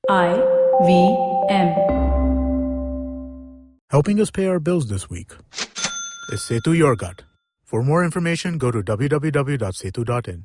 IVM. Helping us pay our bills this week is Setu Your Gut. For more information, go to www.setu.in.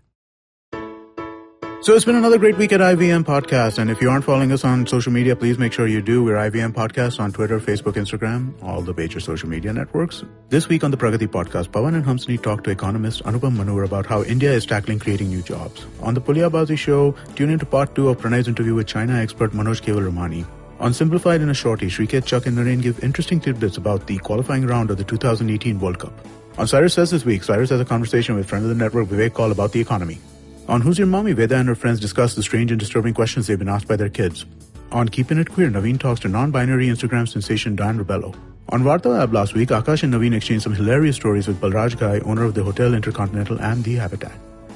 So it's been another great week at IVM Podcast, and if you aren't following us on social media, please make sure you do. We're IVM Podcast on Twitter, Facebook, Instagram, all the major social media networks. This week on the Pragati Podcast, Pawan and Hamsini talked to economist Anupam Manur about how India is tackling creating new jobs. On the Pulyabazi show, tune into part 2 of Pranay's interview with China expert Manoj Keval Ramani. On Simplified in a Shorty, Shrikesh, Chuck and Naren give interesting tidbits about the qualifying round of the 2018 World Cup. On Cyrus Says this week, Cyrus has a conversation with friend of the network Vivek Kaul about the economy. On Who's Your Mommy, Veda and her friends discuss the strange and disturbing questions they've been asked by their kids. On Keeping It Queer, Naveen talks to non-binary Instagram sensation Dan Rebello. On Varta Lab last week, Akash and Naveen exchanged some hilarious stories with Balraj Ghai, owner of the Hotel Intercontinental and The Habitat.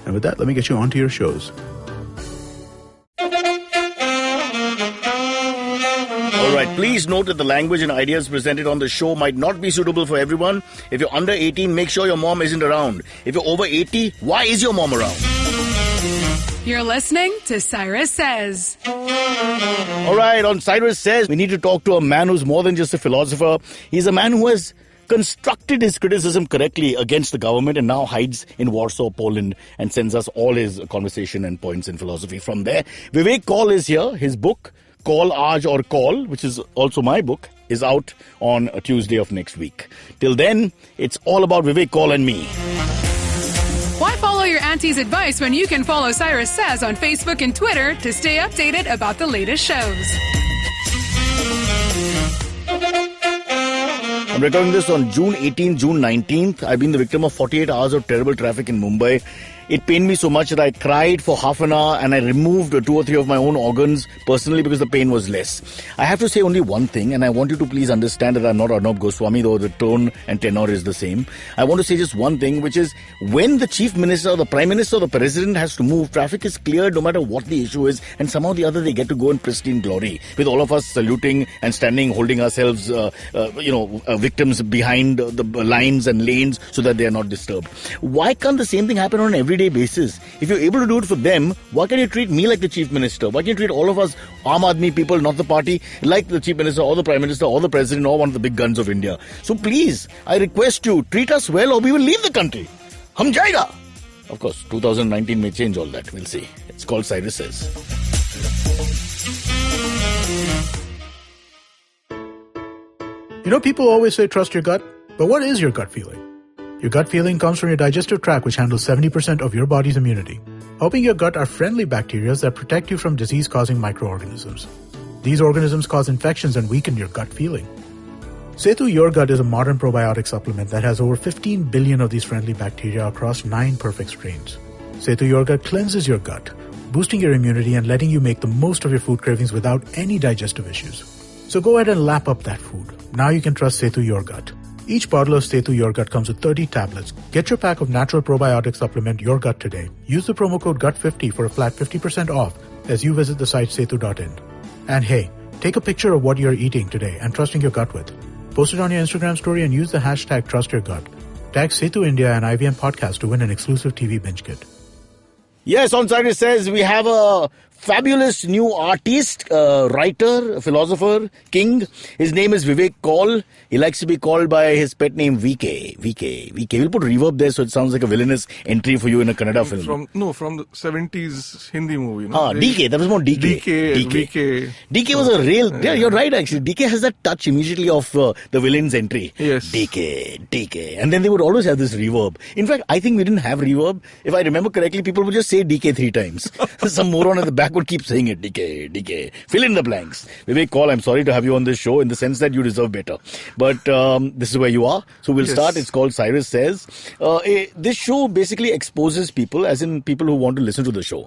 And with that, let me get you onto your shows. Alright, please note that the language and ideas presented on the show might not be suitable for everyone. If you're under 18, make sure your mom isn't around. If you're over 80, why is your mom around? You're listening to Cyrus Says. Alright, on Cyrus Says, we need to talk to a man who's more than just a philosopher. He's a man who has constructed his criticism correctly against the government and now hides in Warsaw, Poland, and sends us all his conversation and points in philosophy from there. Vivek Kaul is here. His book, Kaul Aaj Aur Kaul, which is also my book, is out on a Tuesday of next week. Till then, it's all about Vivek Kaul and me. Why follow your auntie's advice when you can follow Cyrus Says on Facebook and Twitter to stay updated about the latest shows? I'm recording this on June 18th, June 19th. I've been the victim of 48 hours of terrible traffic in Mumbai. It pained me so much that I cried for half an hour and I removed 2 or 3 of my own organs personally because the pain was less. I have to say only one thing, and I want you to please understand that I'm not Arnab Goswami, though the tone and tenor is the same. I want to say just one thing, which is when the Chief Minister, the Prime Minister, or the President has to move, traffic is cleared no matter what the issue is, and somehow or the other they get to go in pristine glory, with all of us saluting and standing, holding ourselves, victims behind the lines and lanes so that they are not disturbed. Why can't the same thing happen on an everyday basis? If you're able to do it for them, why can't you treat me like the Chief Minister? Why can't you treat all of us Aam Aadmi people, not the party, like the Chief Minister or the Prime Minister or the President or one of the big guns of India? So please, I request you, treat us well or we will leave the country. Hum jayega. Of course, 2019 may change all that. We'll see. It's called Cyrus Says. You know, people always say trust your gut, but what is your gut feeling? Your gut feeling comes from your digestive tract, which handles 70% of your body's immunity. Helping your gut are friendly bacteria that protect you from disease-causing microorganisms. These organisms cause infections and weaken your gut feeling. Setu Your Gut is a modern probiotic supplement that has over 15 billion of these friendly bacteria across 9 perfect strains. Setu Your Gut cleanses your gut, boosting your immunity and letting you make the most of your food cravings without any digestive issues. So go ahead and lap up that food. Now you can trust Setu Your Gut. Each bottle of Setu Your Gut comes with 30 tablets. Get your pack of natural probiotic supplement Your Gut today. Use the promo code GUT50 for a flat 50% off as you visit the site setu.in. And hey, take a picture of what you're eating today and trusting your gut with. Post it on your Instagram story and use the hashtag TrustYourGut. Tag Setu India and IVM Podcast to win an exclusive TV binge kit. Yes, on Cyrus Says, we have a fabulous new artist, writer, philosopher, king. His name is Vivek Kaul. He likes to be called by his pet name VK. We'll put reverb there so it sounds like a villainous entry for you in a Kannada film. From the 70s Hindi movie. DK. That was more DK. VK. DK was a real... Yeah, you're right actually. DK has that touch immediately of the villain's entry. Yes. DK. And then they would always have this reverb. In fact, I think we didn't have reverb. If I remember correctly, people would just say DK 3 times. Some moron at the back would keep saying it. DK. Fill in the blanks. Vivek Kaul, I'm sorry to have you on this show in the sense that you deserve better. But this is where you are. So we'll start. It's called Cyrus Says. This show basically exposes people, as in people who want to listen to the show.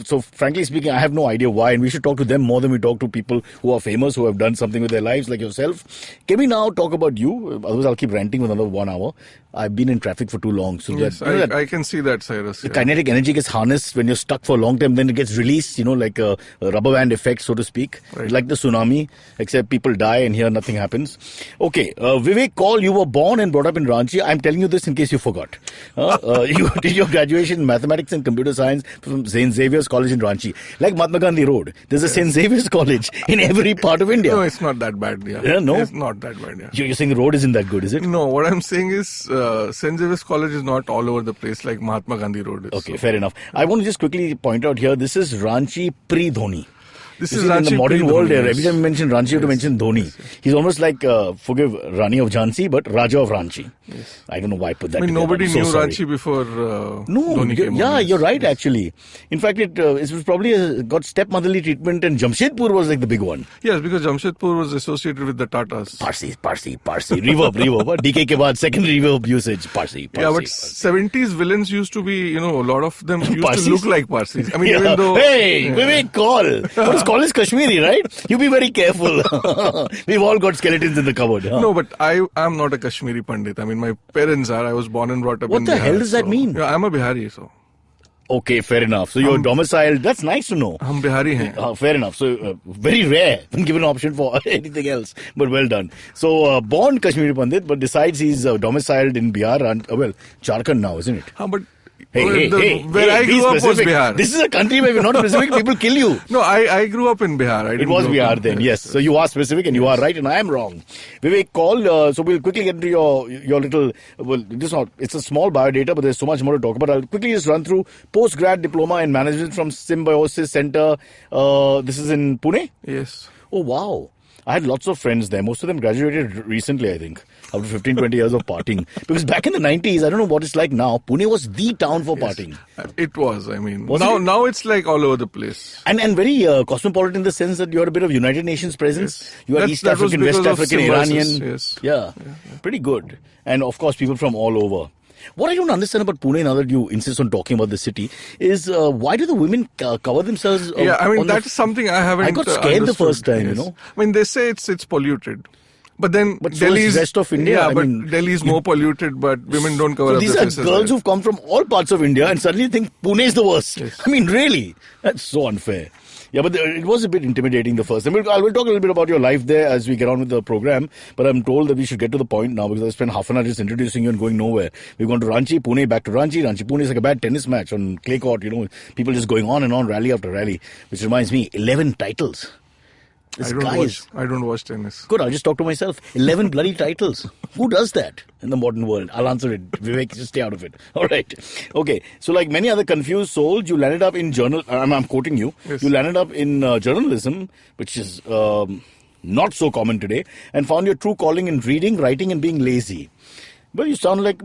So frankly speaking, I have no idea why. And we should talk to them more than we talk to people who are famous, who have done something with their lives like yourself. Can we now talk about you? Otherwise, I'll keep ranting for another 1 hour. I've been in traffic for too long. So Yes, that, I can see that, Cyrus. the kinetic energy gets harnessed when you're stuck for a long time, then it gets released, like a rubber band effect, so to speak. Right. Like the tsunami, except people die and here nothing happens. Okay, Vivek Kaul, you were born and brought up in Ranchi. I'm telling you this in case you forgot. You did your graduation in mathematics and computer science from St. Xavier's College in Ranchi. Like Mahatma Gandhi Road, there's a St. Xavier's College in every part of India. No, it's not that bad. Yeah, No? It's not that bad. Yeah. You're saying the road isn't that good, is it? No, what I'm saying is St. Xavier's College is not all over the place like Mahatma Gandhi Road is. Okay, fair enough. I want to just quickly point out here, this is Ranchi pre-Dhoni. This You is see, in the Ranchi modern pre-Dhoni, world, yes. every time you mention Ranchi, you have to mention Dhoni. He's almost like, forgive Rani of Jhansi, but Raja of Ranchi. Yes. I don't know why I put that I mean, together. nobody I'm so knew sorry. Ranchi before No, Dhoni came yeah, on. you're right, actually. In fact, it was probably got stepmotherly treatment, and Jamshedpur was like the big one. Yes, because Jamshedpur was associated with the Tatas. Parsi. Reverb. DK ke baad, second reverb usage. Parsi. Yeah, but 70s villains used to be, a lot of them used Parsis? to look like Parsis. I mean, Yeah. even though... Hey, Yeah. Vivek Kaul. What is call is Kashmiri, right? You be very careful. We've all got skeletons in the cupboard. Huh? No, but I am not a Kashmiri Pandit. I mean, my parents are. I was born and brought up What in the Bihar. hell does that so- mean? Yeah, I'm a Bihari, so... Okay, fair enough. So you're domiciled. That's nice to know. हम बिहारी हैं. Fair enough. So very rare when given an option for anything else. But well done. So born Kashmiri Pandit, but decides he's domiciled in Bihar and Jharkhand now, isn't it? But Hey, where I be grew up was specific. Bihar. This is a country where we're not specific. People kill you. No, I grew up in Bihar. I It didn't was grow up Bihar in- then, yes. So you are specific and you are right and I am wrong. Vivek Kaul, so we'll quickly get into your little, well, it's a small biodata, but there's so much more to talk about. I'll quickly just run through postgrad diploma in management from Symbiosis Center. This is in Pune? Yes. Oh, wow. I had lots of friends there. Most of them graduated recently, I think, after 15, 20 years of partying. Because back in the 90s, I don't know what it's like now, Pune was the town for partying. It was, I mean. Was now it? now it's like all over the place. And very cosmopolitan in the sense that you're a bit of United Nations presence. Yes. You are That- East that was African, West because of African, Symbiosis, Iranian. yes. Yeah. Pretty good. And of course, people from all over. What I don't understand about Pune, now that you insist on talking about the city, is why do the women cover themselves? Yeah, I mean, on the- that's something I haven't I got scared the understood. first time, Yes. you know. I mean, they say it's polluted. But then But so Delhi is rest of India. Yeah, I but mean, Delhi is more polluted, but women don't cover So up these their are faces. girls right? who've come from all parts of India and suddenly think Pune is the worst. Yes. I mean, really? That's so unfair. Yeah, but it was a bit intimidating the first time. I will talk a little bit about your life there as we get on with the program, but I'm told that we should get to the point now because I spent half an hour just introducing you and going nowhere. We've gone to Ranchi, Pune, back to Ranchi. Pune is like a bad tennis match on clay court, people just going on and on, rally after rally, which reminds me, 11 titles. This guy is... I don't watch tennis. Good, I'll just talk to myself. 11 bloody titles. Who does that in the modern world? I'll answer it. Vivek, just stay out of it. All right. Okay. So like many other confused souls, you landed up in I'm quoting you. Yes. You landed up in journalism, which is not so common today, and found your true calling in reading, writing, and being lazy. But you sound like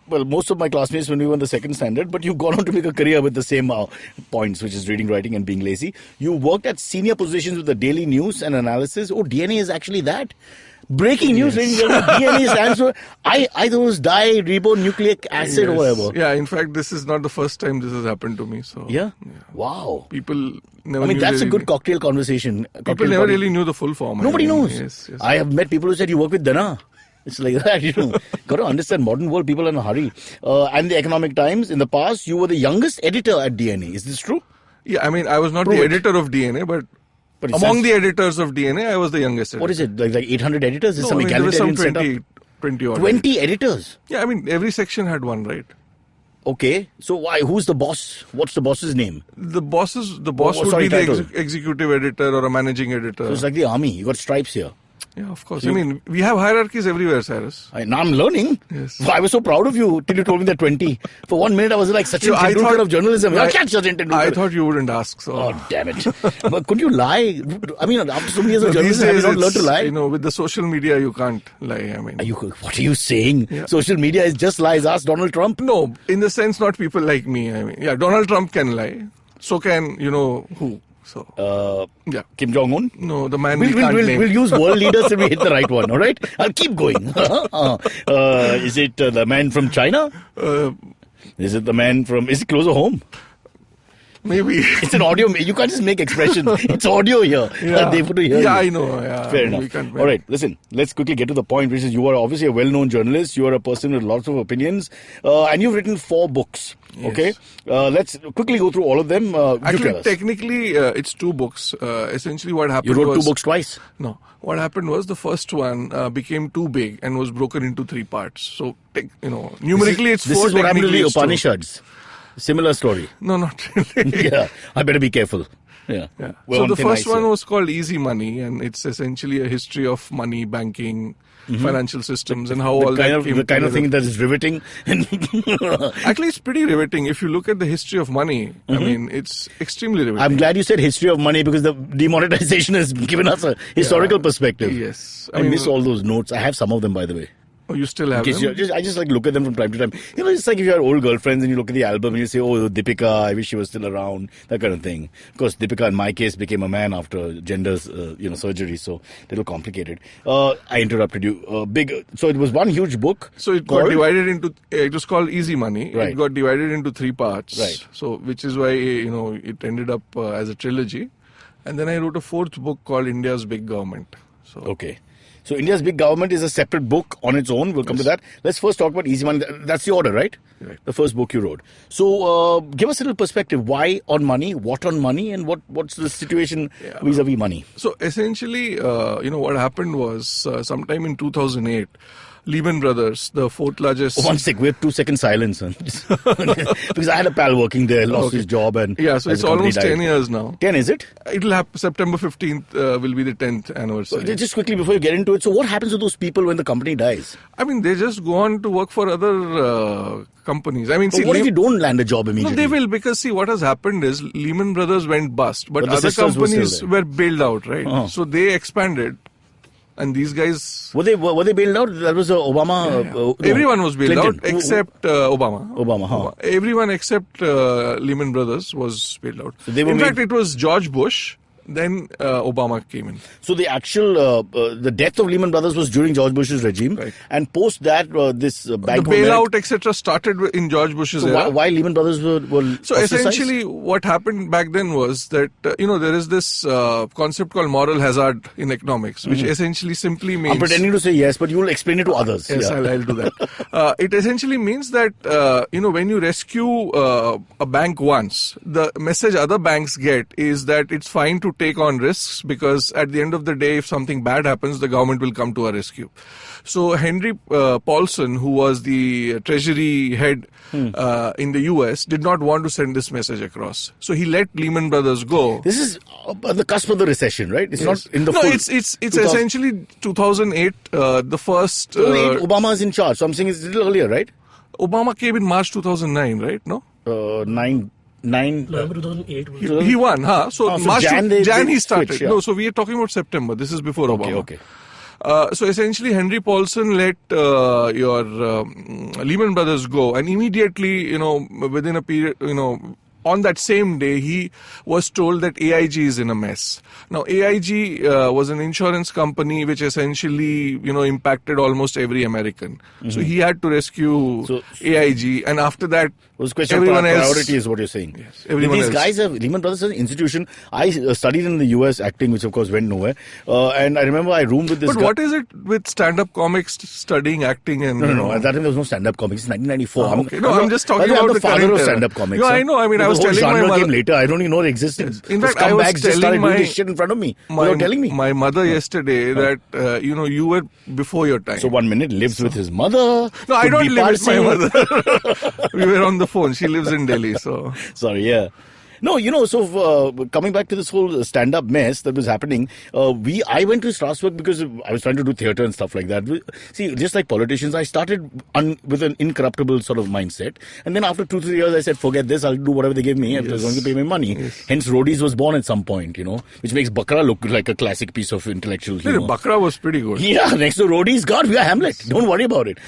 most of my classmates when we were in the second standard, but you've gone on to make a career with the same points, which is reading, writing, and being lazy. You worked at senior positions with the Daily News and Analysis. Oh, DNA is actually that. Breaking news, ladies and gentlemen. DNA stands for I thought it was ribonucleic acid or Yes. whatever. Yeah, in fact, this is not the first time this has happened to me. So Yeah? Wow. people never. I mean, knew that's a really- good cocktail conversation. People Cocktail never party. really knew the full form. I Nobody mean. knows. Yes. I have met people who said you work with Dana. It's like that, Got to understand modern world, people are in a hurry. And the Economic Times, in the past, you were the youngest editor at DNA. Is this true? Yeah, I mean, I was not Prove the it. editor of DNA, but But it among says- the editors of DNA, I was the youngest editor. What is it? Like 800 editors? Is No, some I mean, there was some egalitarian 20 setup? odd. 20 editors? Yeah, I mean, every section had one, right? Okay. So why? Who's the boss? What's the boss's name? The boss Oh, would sorry, be the title. executive editor or a managing editor. So it's like the army. You got stripes here. Yeah, of course. I mean, we have hierarchies everywhere, Cyrus. Now I'm learning. Yes. I was so proud of you till you told me that 20. For 1 minute, I was like Sachin I Tendulkar thought- of journalism. I- I can't Sachin Tendulkar. I thought you wouldn't ask. So. Oh, damn it. But couldn't you lie? I mean, after so many years of So these journalism, have you days, not learned to lie? with the social media, you can't lie. I mean, What are you saying? Yeah. Social media is just lies. Ask Donald Trump. no, in the sense, not people like me. I mean, yeah, Donald Trump can lie. So can, who. So, yeah. Kim Jong-un? No, the man We'll, we we'll, can't we'll, name. we'll use world leaders till we hit the right one, all right? I'll keep going. Is it the man from China? Is it the man from... Is it closer home? Maybe. It's an audio. You can't just make expressions. It's audio here. Yeah. They put to hear you. I know. Yeah. Fair enough. All right, listen. Let's quickly get to the point, which is you are obviously a well-known journalist. You are a person with lots of opinions, and you've written 4 books. Yes. Okay, let's quickly go through all of them. Actually, technically, it's 2 books. Essentially, what happened you wrote was 2 books twice. No, what happened was the first one became too big and was broken into 3 parts. So, numerically, it's 4. This is what happened to the technically it's 2. Upanishads. Similar story. No, not really. Yeah, I better be careful. Yeah. So the first one was called Easy Money, and it's essentially a history of money, banking, financial systems, and how all that came together. The kind of thing that is riveting. Actually, it's pretty riveting. If you look at the history of money, I mean, it's extremely riveting. I'm glad you said history of money because the demonetization has given us a historical perspective. Yes. I miss all those notes. I have some of them, by the way. Oh, you still have them? I just like look at them from time to time. It's like if you have old girlfriends and you look at the album and you say, oh, Deepika, I wish she was still around, that kind of thing. Of course, Deepika in my case became a man after gender, surgery, so a little complicated. I interrupted you. So it was one huge book. So it got divided into, it was called Easy Money. Right. It got divided into 3 parts. Right. So, which is why, it ended up as a trilogy. And then I wrote a 4th book called India's Big Government. So. Okay. So India's Big Government is a separate book on its own. We'll come to that. Let's first talk about Easy Money. That's the order, right? Right. The first book you wrote. So give us a little perspective. Why on money? What on money? And what's the situation vis-a-vis money? So essentially, what happened was sometime in 2008, Lehman Brothers, the 4th largest... Oh, 1 sec. We have 2 second silence. Because I had a pal working there, lost his job. And so it's almost 10 years now. 10, is it? It'll have September 15th will be the 10th anniversary. So just quickly before you get into it, so what happens to those people when the company dies? I mean, they just go on to work for other companies. I mean, what if you don't land a job immediately? No, they will, because what has happened is Lehman Brothers went bust, but other companies were bailed out, right? Uh-huh. So they expanded. And these guys... Were they bailed out? That was Obama... Everyone was bailed out except Obama. Obama. Everyone except Lehman Brothers was bailed out. So in fact, it was George Bush. Then Obama came in. So the actual the death of Lehman Brothers was during George Bush's regime, right. And post that this Bank the bailout etc. started in George Bush's era. Why Lehman Brothers were so essentially what happened back then was that there is this concept called moral hazard in economics, which essentially simply means... I'm pretending to say yes, but you will explain it to others. Yes, I'll do that. It essentially means that when you rescue a bank once, the message other banks get is that it's fine to take on risks, because at the end of the day, if something bad happens, the government will come to our rescue. So Henry Paulson, who was the treasury head in the US, did not want to send this message across. So he let Lehman Brothers go. This is on the cusp of the recession, right? It's not in the it's essentially 2008, the first... 2008, Obama is in charge. So I'm saying it's a little earlier, right? Obama came in March 2009, right? No? November 2008. He won, huh? So March Jan he started. Switch, yeah. No, so we are talking about September. This is before Obama. Okay. So essentially, Henry Paulson let your Lehman Brothers go, and immediately, within a period, on that same day, he was told that AIG is in a mess. Now, AIG was an insurance company which essentially, impacted almost every American. Mm-hmm. So he had to rescue AIG, and after that, it was a question of priority is what you're saying. Yes, everyone else. Guys have, Lehman Brothers is an institution. I studied in the US acting, which of course went nowhere. And I remember I roomed with this guy. But what is it with stand-up comics studying acting and... No. At that time there was no stand-up comics. It's 1994. Okay. I'm just talking about the father of stand-up comics. No, I know. I mean, I was telling my mother... came later. I don't even know it existed. Yes. In fact, I was telling doing this shit in front of me. Without telling me. My mother yesterday that, you were before your time. So 1 minute lives with his mother. No, I don't live with my mother. We were on the phone. She lives in Delhi, so... Sorry, yeah. No, so coming back to this whole stand-up mess that was happening, I went to Strasbourg because I was trying to do theatre and stuff like that. See, just like politicians, I started with an incorruptible sort of mindset. And then after 2-3 years, I said, forget this, I'll do whatever they give me if they're going to pay me money. Yes. Hence, Roadies was born at some point, which makes Bakra look like a classic piece of intellectual humor. Bakra was pretty good. Yeah, next to Roadies, God, we are Hamlet. Don't worry about it.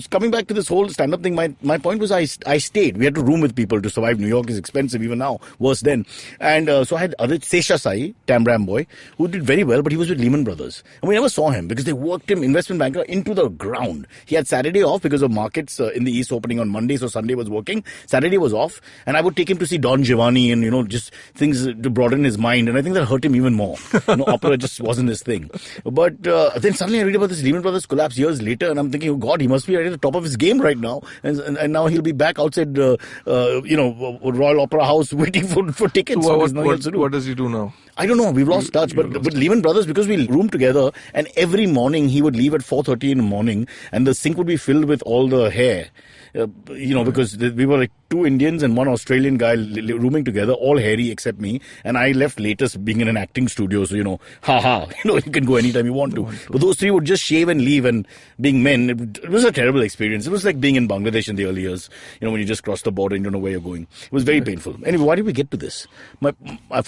Coming back to this whole stand-up thing, my point was I stayed. We had to room with people to survive. New York is expensive. even now, worse then. And so I had Sesha Sai, Tambram boy, who did very well, but he was with Lehman Brothers. And we never saw him because they worked him, investment banker, into the ground. He had Saturday off because of markets in the East opening on Monday, so Sunday was working. Saturday was off. And I would take him to see Don Giovanni and, just things to broaden his mind. And I think that hurt him even more. Opera just wasn't his thing. But then suddenly I read about this Lehman Brothers collapse years later, and I'm thinking, oh God, he must be right at the top of his game right now. And now he'll be back outside, Royal Opera House waiting for tickets. So what does he do now? I don't know. We've lost touch. But Lehman Brothers, because we roomed together, and every morning he would leave at 4:30 in the morning, and the sink would be filled with all the hair. Because we were like two Indians and one Australian guy rooming together, all hairy except me. And I left latest being in an acting studio. So, you can go anytime you want to. But those three would just shave and leave, and being men, it was a terrible experience. It was like being in Bangladesh in the early years, when you just cross the border and you don't know where you're going. It was very painful. Anyway, why did we get to this? For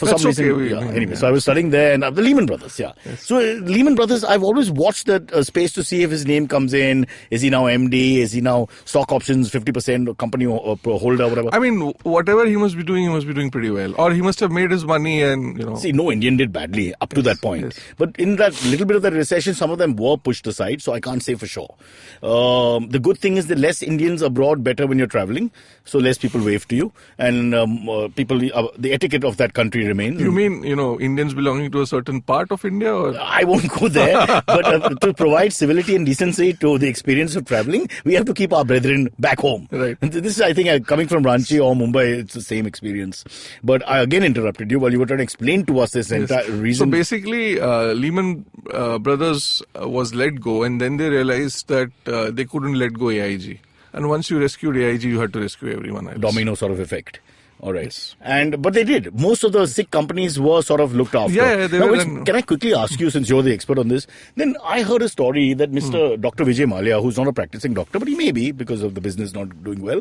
some reason, so I was studying there, and the Lehman Brothers, Yes. So Lehman Brothers, I've always watched that space to see if his name comes in. Is he now MD? Is he now stock options? 50% company holder, whatever. I mean, whatever he must be doing pretty well. Or he must have made his money and, See, no Indian did badly up to that point. Yes. But in that little bit of that recession, some of them were pushed aside, so I can't say for sure. The good thing is that less Indians abroad, better when you're traveling, so less people wave to you. And the etiquette of that country remains. You mean, Indians belonging to a certain part of India? Or? I won't go there. But to provide civility and decency to the experience of traveling, we have to keep our brethren back home. Right. This is, I think, coming from Ranchi or Mumbai, it's the same experience. But I again interrupted you while you were trying to explain to us this entire reason. So basically, Lehman Brothers was let go, and then they realized that they couldn't let go AIG. And once you rescued AIG, you had to rescue everyone else. Domino sort of effect. All right. Yes. But they did. Most of the sick companies were sort of looked after. Yeah, they were. Can I quickly ask you, since you're the expert on this, then I heard a story that Mr. Dr. Vijay Mallya, who's not a practicing doctor, but he may be because of the business not doing well,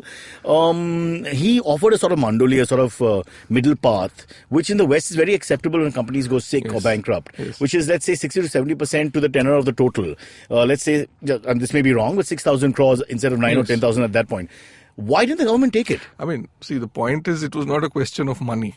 he offered a sort of mandoli, a sort of middle path, which in the West is very acceptable when companies go sick or bankrupt, which is, let's say, 60 to 70% to the tenor of the total. Let's say, and this may be wrong, but 6,000 crores instead of 9 or 10,000 at that point. Why didn't the government take it? I mean, see, the point is it was not a question of money.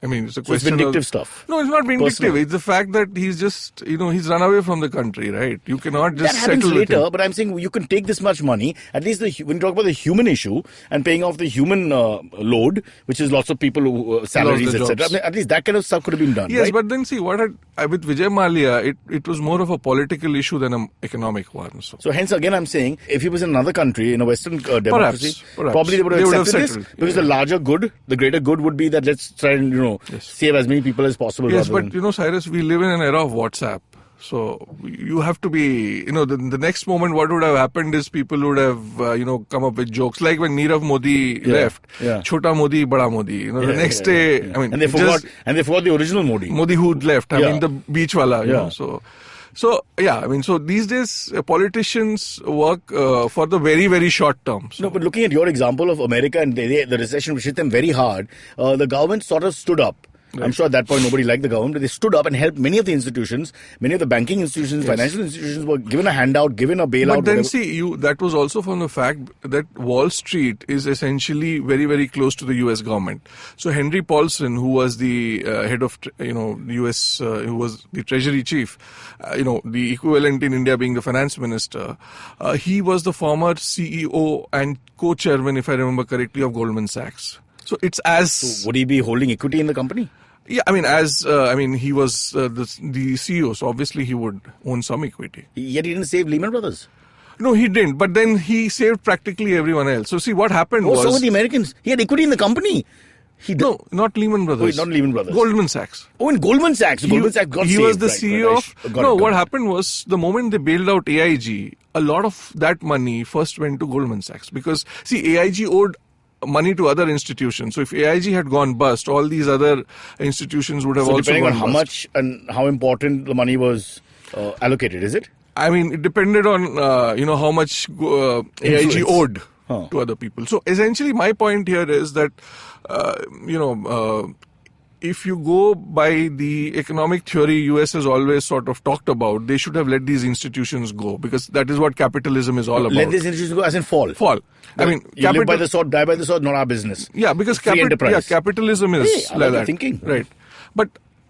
I mean, it's a question it's vindictive stuff. No, it's not vindictive. Personal. It's the fact that he's just, he's run away from the country, right? You cannot just settle with him. That happens later, but I'm saying you can take this much money. At least when you talk about the human issue and paying off the human load, which is lots of people who salaries, etc. I mean, at least that kind of stuff could have been done. Yes, right? But then see, with Vijay Mallya, it was more of a political issue than an economic one. So hence, again, I'm saying if he was in another country, in a Western democracy, perhaps. Probably they would have accepted this because the larger good, the greater good would be that let's try and save as many people as possible. Yes, but Cyrus, we live in an era of WhatsApp. So you have to be, the next moment what would have happened is people would have, come up with jokes. Like when Nirav Modi left, Chota Modi, Bada Modi. The next day, I mean. And they forgot the original Modi. Modi who left, I mean the beach wala, you know. So these days politicians work for the very, very short term. So. No, but looking at your example of America and the recession which hit them very hard, the government sort of stood up. Right. I'm sure at that point nobody liked the government, but they stood up and helped many of the institutions, many of the banking institutions, financial institutions were given a handout, given a bailout. But then that was also from the fact that Wall Street is essentially very, very close to the US government. So Henry Paulson, who was the head of, the US, who was the Treasury Chief, the equivalent in India being the finance minister, he was the former CEO and co-chairman, if I remember correctly, of Goldman Sachs. So it's So would he be holding equity in the company? Yeah, I mean, he was the CEO, so obviously he would own some equity. Yet he didn't save Lehman Brothers. No, he didn't. But then he saved practically everyone else. So see, what happened was... so were the Americans. He had equity in the company. No, not Lehman Brothers. Not Lehman Brothers. Goldman Sachs. Oh, in Goldman Sachs. Goldman Sachs got saved. He was the CEO of... What happened was the moment they bailed out AIG, a lot of that money first went to Goldman Sachs. Because, see, AIG owed money to other institutions. So if AIG had gone bust, all these other institutions would have also depending gone on how bust. much and how important the money was allocated, is it? I mean, it depended on, how much AIG owed to other people. So essentially my point here is that, if you go by the economic theory US has always sort of talked about, they should have let these institutions go, because that is what capitalism is all about. Let these institutions go as in fall. Fall. I mean, you live by the sword, die by the sword, not our business. Yeah, because Free enterprise. capitalism is I like that. thinking. Right.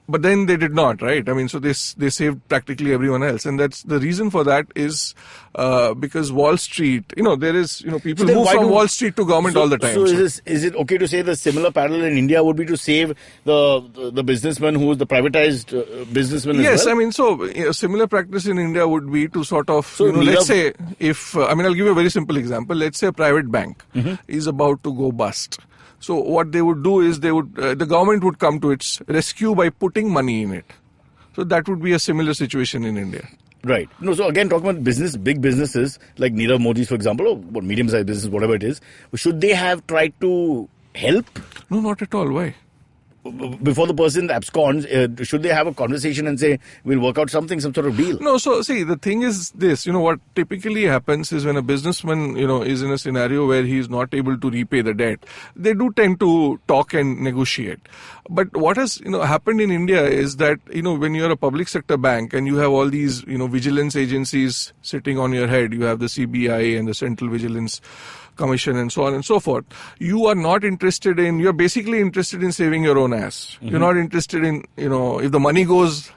But then they did not, right? I mean, so they saved practically everyone else. And that's the reason for that is because Wall Street, there is, people move from Wall Street to government all the time. So is it okay to say the similar parallel in India would be to save the businessman who is the privatized businessman as well? Yes, I mean, so a similar practice in India would be to sort of, let's say, if, I'll give you a very simple example. Let's say a private bank is about to go bust. So what they would do is the government would come to its rescue by putting money in it. So that would be a similar situation in India. Right. No, so again, talking about big businesses like Nirav Modi's, for example, or medium-sized business, whatever it is, should they have tried to help? No, not at all. Why? Before the person absconds, should they have a conversation and say, we'll work out some sort of deal? No, so see, the thing is this, what typically happens is when a businessman, is in a scenario where he is not able to repay the debt, they do tend to talk and negotiate. But what has, happened in India is that, when you're a public sector bank and you have all these, vigilance agencies sitting on your head, you have the CBI and the Central Vigilance Commission and so on and so forth. You're basically interested in saving your own ass. You're not interested in, if the money goes,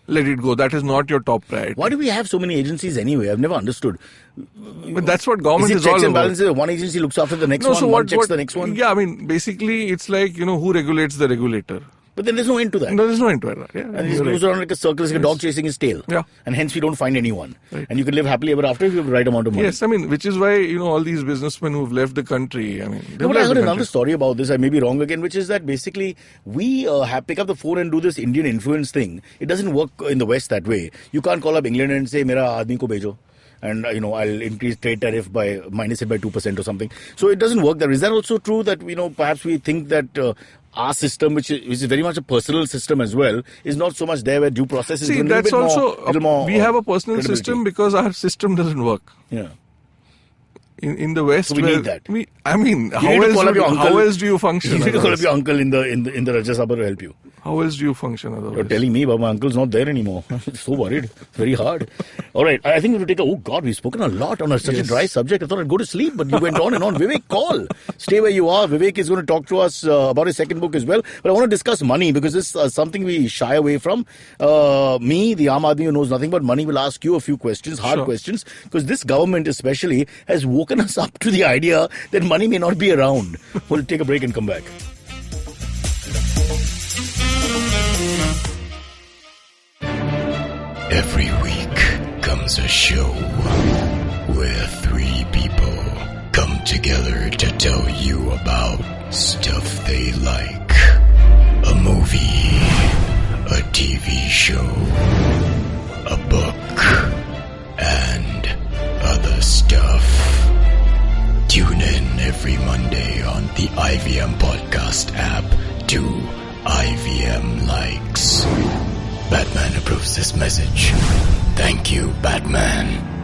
let it go. That is not your top priority. Why do we have so many agencies anyway? I've never understood. But that's what government is all about. Checks and balances? One agency looks after the next one, one checks the next one? Yeah, I mean, basically it's like, who regulates the regulator. But then there's no end to that. There is no end to it. Yeah, and it goes around like a circle, like a dog chasing his tail. Yeah. And hence we don't find anyone. Right. And you can live happily ever after if you have the right amount of money. Yes, I mean, which is why, all these businessmen who've left the country, I heard another story about this, I may be wrong again, which is that basically we pick up the phone and do this Indian influence thing. It doesn't work in the West that way. You can't call up England and say, Mera aadmi ko bhejo. And, I'll increase trade tariff minus it by 2% or something. So it doesn't work there. Is that also true that, perhaps we think that our system, which is very much a personal system as well, is not so much there where due process is we have a personal system because our system doesn't work. Yeah. In the West, so we need that. How else do you function? You need to call up your uncle in the Rajya Sabha to help you. How else do you function otherwise? You're telling me, but my uncle's not there anymore. I'm so worried. It's very hard. All right, I think we have to take we've spoken a lot on such a dry subject. I thought I'd go to sleep, but you went on and on. Vivek, call. Stay where you are. Vivek is going to talk to us about his second book as well. But I want to discuss money because this is something we shy away from. Me, the Aam Aadmi who knows nothing but money, will ask you a few questions, hard questions, because this government especially has woken us up to the idea that money may not be around. We'll take a break and come back. Every week comes a show where three people come together to tell you about stuff they like. A movie, a TV show, a book, and other stuff. Tune in every Monday on the IVM Podcast app to IVM Likes. Batman approves this message. Thank you, Batman.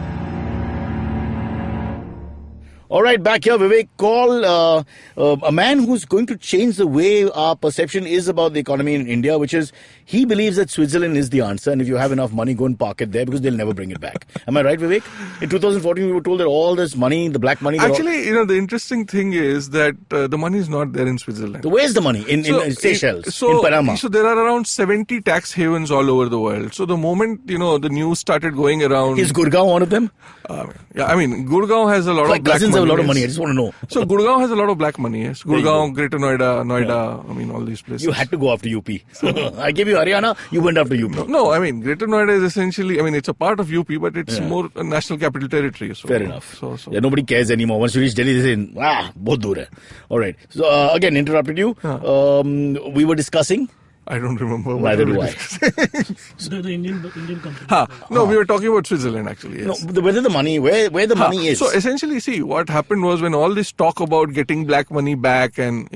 All right, back here, Vivek, call a man who's going to change the way our perception is about the economy in India, which is he believes that Switzerland is the answer, and if you have enough money, go and park it there because they'll never bring it back. Am I right, Vivek? In 2014, we were told that all this money, the black money... Actually, the interesting thing is that the money is not there in Switzerland. So where's the money? In Seychelles, in Panama? So there are around 70 tax havens all over the world. So the moment, the news started going around... Is Gurgaon one of them? Gurgaon has a lot of black money. A lot of money. I just want to know. So Gurgaon has a lot of black money. Yes, Gurgaon, Greater Noida. All these places. You had to go after UP. I gave you Haryana. You went after UP. No, Greater Noida is essentially. it's a part of UP, but it's more a national capital territory. So, fair enough. Yeah, nobody cares anymore. Once you reach Delhi, they say, bahut dur hai. All right. So again, interrupted you. We were discussing. I don't remember. Neither do I. The Indian company. No, we were talking about Switzerland actually. No, Yes. whether the money, where the money is. So essentially, see, what happened was when all this talk about getting black money back and,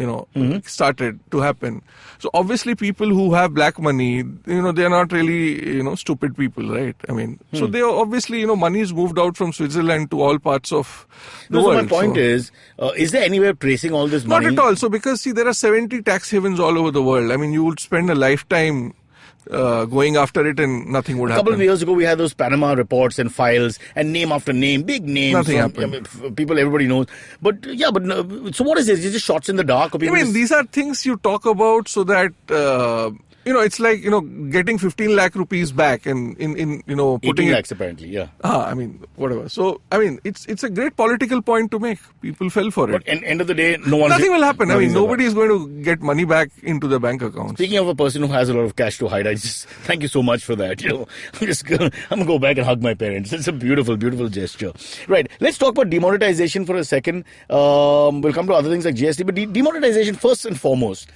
started to happen. So obviously people who have black money, they're not really, stupid people, right? I mean, so they are obviously, money is moved out from Switzerland to all parts of the So world. my point is there any way of tracing all this money? Not at all. So because, see, there are 70 tax havens all over the world. I mean, you would spend a lifetime going after it and nothing would A happen. couple of years ago, we had those Panama reports and files and name after name, big names. Nothing from, people everybody knows. But so what is this? Is it just shots in the dark? Or I people mean, just- these are things you talk about so that, it's like, getting 15 lakh rupees back and putting 18 it. lakhs apparently, yeah. I mean, whatever. So, I mean, it's a great political point to make. People fell for it. But end of the day, no one. Nothing will happen. I mean, nothing's nobody is going to get money back into the bank accounts. Speaking of a person who has a lot of cash to hide, I just thank you so much for that. I'm gonna go back and hug my parents. It's a beautiful, beautiful gesture. Right. Let's talk about demonetization for a second. We'll come to other things like GST, but demonetization first and foremost.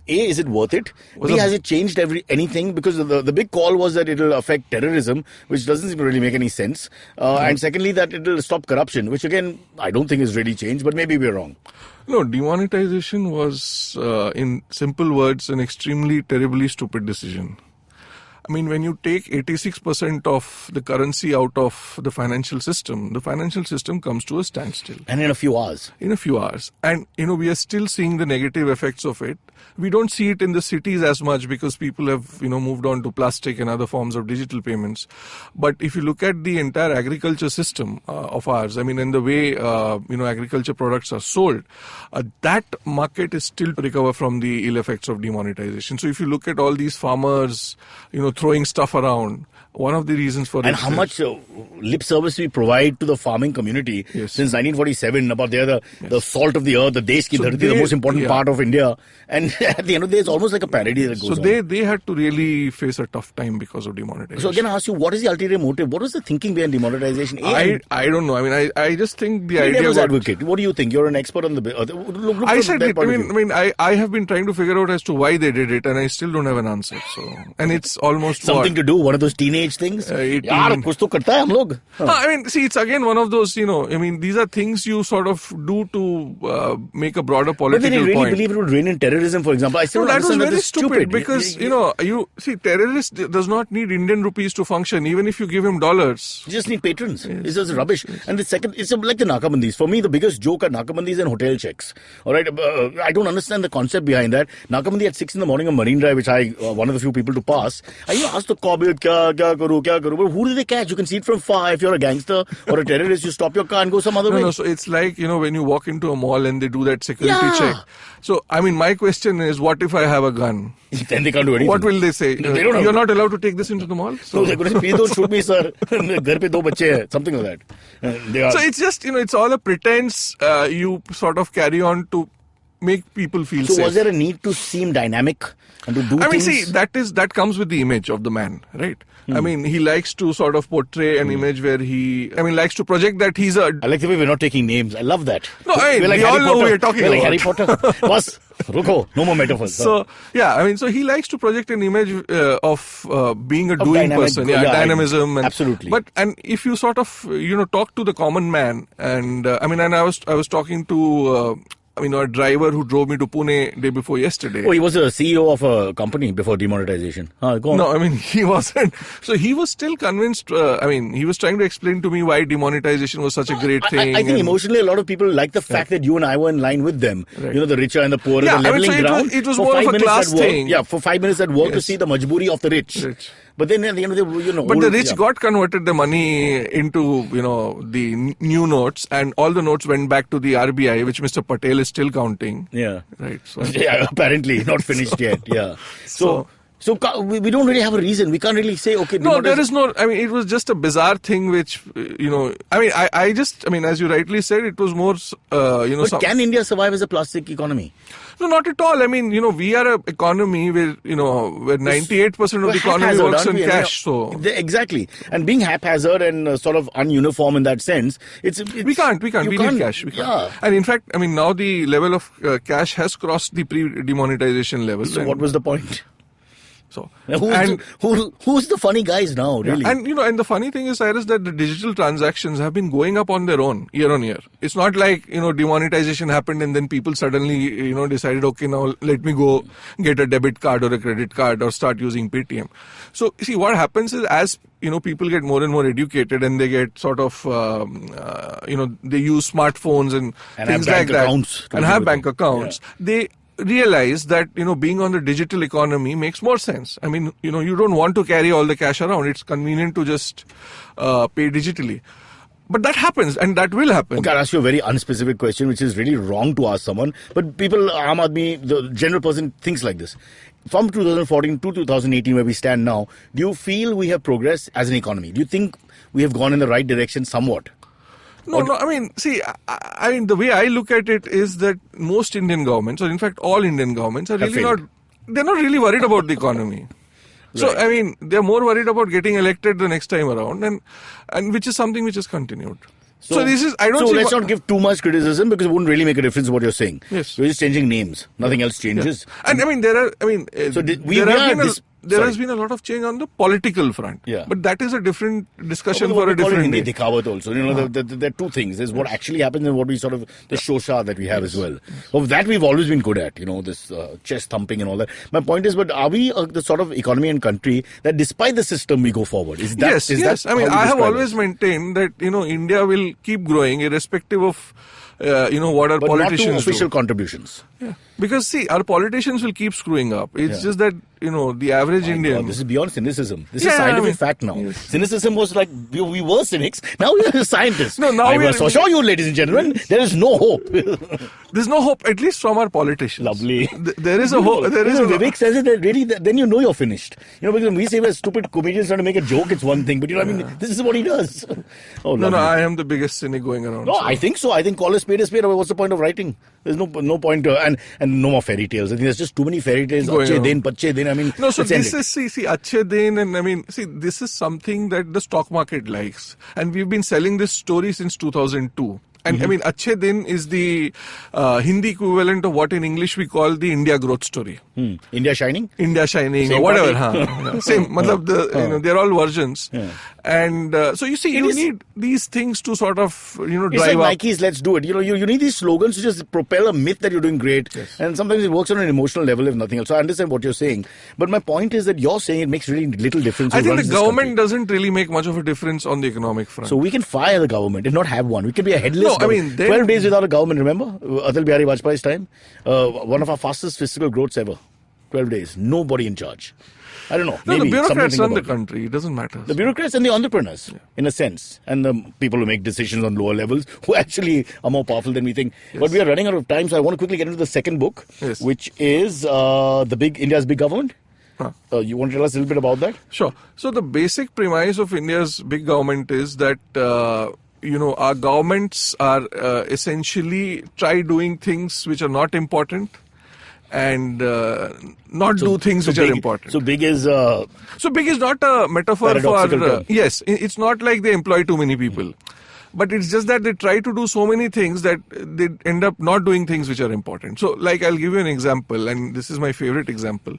Is it worth it? B, has it changed anything? Because the big call was that it'll affect terrorism, which doesn't seem to really make any sense. And secondly, that it'll stop corruption, which again, I don't think has really changed, but maybe we're wrong. No, demonetization was, in simple words, an extremely terribly stupid decision. I mean, when you take 86% of the currency out of the financial system comes to a standstill. And in a few hours. In a few hours. And, we are still seeing the negative effects of it. We don't see it in the cities as much because people have, moved on to plastic and other forms of digital payments. But if you look at the entire agriculture system of ours, I mean, in the way, agriculture products are sold, that market is still to recover from the ill effects of demonetization. So if you look at all these farmers, throwing stuff around, one of the reasons for and it how is- much lip service we provide to the farming community Yes. since 1947 about they're the salt of the earth, the desh ki So dharti, the they- most important yeah. part of India. And at the end of the day, it's almost like a parody that goes So on. they had to really face a tough time because of demonetization. So again, I ask you, what is the ulterior motive? What was the thinking behind demonetization? I don't know. I mean, I just think the idea Devil's got- advocate. What do you think? You're an expert on the. Look I from said that it. point of view. I have been trying to figure out as to why they did it, and I still don't have an answer. So, and it's almost Something to do, one of those teenage things. 18. Yaar, kuch to karta hai hum log. I mean, see, it's again one of those. These are things you sort of do to make a broader But political then you really point. believe it would reign in terrorism, for example. I still No, don't that was understand very that's stupid because you see, terrorist does not need Indian rupees to function. Even if you give him dollars, You just need patrons. It's just rubbish. And the second, it's like the Nakabandis. For me, the biggest joke are Nakabandis and hotel checks. All right, I don't understand the concept behind that. Nakabandi at 6 in the morning on Marine Drive, which I one of the few people to pass. And you ask the Kabir, kya karu. But who do they catch? You can see it from far. If you're a gangster or a terrorist, you stop your car and go some other way. no. So it's like when you walk into a mall and they do that security Yeah. check. So I mean, my question is, what if I have a gun? Then they can't do anything. What will they say? No, they don't have You're to. not allowed to take this into the mall. No, they're going to say, please don't shoot me, sir. Ghar pe do bacche hai. Something like that. They are. So it's just, it's all a pretense you sort of carry on to make people feel So safe. was there a need to seem dynamic and to do I mean, things? see, that comes with the image of the man, right? I mean, he likes to sort of portray an image where likes to project that he's a... I like the way we're not taking names. I love that. No, hey, We're like we all Harry know who Potter. we're talking We're like about. Harry Potter. Boss, ruko. No more metaphors. So, yeah, I mean, so he likes to project an image of being a doing dynamic, person. yeah, Dynamism. absolutely. And if you sort of, talk to the common man, and I was talking to... a driver who drove me to Pune day before yesterday. Oh, he was a CEO of a company before demonetization. Go on. No, I mean, he wasn't. So he was still convinced. He was trying to explain to me why demonetization was such a great thing. I think emotionally a lot of people like the fact that you and I were in line with them. Right. The richer and the poorer, Yeah, the leveling so ground. it was For more 5 of a minutes class at work, thing. Yeah, for 5 minutes at work to Yes. see the majburi of the rich. But then at the end of the day, But the rich got converted the money into, the new notes, and all the notes went back to the RBI, which Mr. Patel is still counting. Yeah. Right. So, Yeah, apparently not finished yet. Yeah. So So we don't really have a reason. We can't really say, okay. No, there is no. I mean, it was just a bizarre thing, which I mean, I mean, as you rightly said, it was more. But can India survive as a plastic economy? No, not at all. I mean, we are an economy where 98% of the economy works in cash. So exactly, and being haphazard and sort of ununiform in that sense, we can't. We need cash. We can't. Yeah. And in fact, I mean, now the level of cash has crossed the pre-demonetization level. So what was the point? So who's the funny guys now, really? Yeah. And the funny thing is, Cyrus, that the digital transactions have been going up on their own year on year. It's not like demonetization happened and then people suddenly decided, okay, now let me go get a debit card or a credit card or start using Paytm. So see, what happens is, as people get more and more educated and they get sort of they use smartphones and things like that, and have bank accounts. They realize that being on the digital economy makes more sense. I mean, you don't want to carry all the cash around. It's convenient to just pay digitally. But that happens, and that will happen. Okay, I'll ask you a very unspecific question, which is really wrong to ask someone. But people, Aam Aadmi, the general person, thinks like this. From 2014 to 2018, where we stand now, do you feel we have progressed as an economy? Do you think we have gone in the right direction somewhat? No, I mean, see, I mean, the way I look at it is that most Indian governments, or in fact all Indian governments, are really they're not really worried about the economy. So, right. I mean, they're more worried about getting elected the next time around, and which is something which has continued. So this is, let's not give too much criticism, because it wouldn't really make a difference what you're saying. Yes. We're just changing names. Nothing else changes. Yeah. And I mean, there has been a lot of change on the political front. Yeah. But that is a different discussion for a different day. Dikhawat also. There are two things. There's what actually happens and what we sort of, the shosha that we have as well. Of that we've always been good at, this chest thumping and all that. My point is, but are we the sort of economy and country that despite the system we go forward? Yes. I mean, I have always maintained that, India will keep growing irrespective of what our politicians do. Not to official contributions. Yeah. Because see, our politicians will keep screwing up. It's just that, the average Indian... God, this is beyond cynicism. This is scientific fact now. Yes. Cynicism was like, we were cynics. Now we are scientists. No, now I will show you, ladies and gentlemen, there is no hope. There's no hope, at least from our politicians. Lovely. There is a hope. Vivek says it, really, then you're finished. Because when we say we're stupid comedians trying to make a joke, it's one thing. But this is what he does. No, I am the biggest cynic going around. No, so. I think so. I think call a spade a spade. What's the point of writing? There's no point, and no more fairy tales. I think there's just too many fairy tales. Acche din, pache din. I mean, no. So this is see, Acche din, and I mean, see, this is something that the stock market likes, and we've been selling this story since 2002. And I mean, Acche Din is the Hindi equivalent of what in English we call the India growth story. India shining? India shining, or whatever. Same. They're all versions. Yeah. And so you see, you need these things to sort of, drive it's like up. Nike's let's do it. You need these slogans to just propel a myth that you're doing great. Yes. And sometimes it works on an emotional level, if nothing else. So I understand what you're saying. But my point is that you're saying it makes really little difference. I think the government doesn't really make much of a difference on the economic front. So we can fire the government and not have one. We can be a headless government. 12 days without a government, remember? Atal Bihari Vajpayee's time. One of our fastest fiscal growths ever. 12 days. Nobody in charge. I don't know. No, the bureaucrats run the country. It doesn't matter. The bureaucrats and the entrepreneurs, in a sense. And the people who make decisions on lower levels, who actually are more powerful than we think. Yes. But we are running out of time, so I want to quickly get into the second book, which is India's Big Government. You want to tell us a little bit about that? Sure. So the basic premise of India's big government is that our governments are essentially try doing things which are not important and do things which are important. So big is not a metaphor for... yes, it's not like they employ too many people. But it's just that they try to do so many things that they end up not doing things which are important. So like I'll give you an example, and this is my favorite example.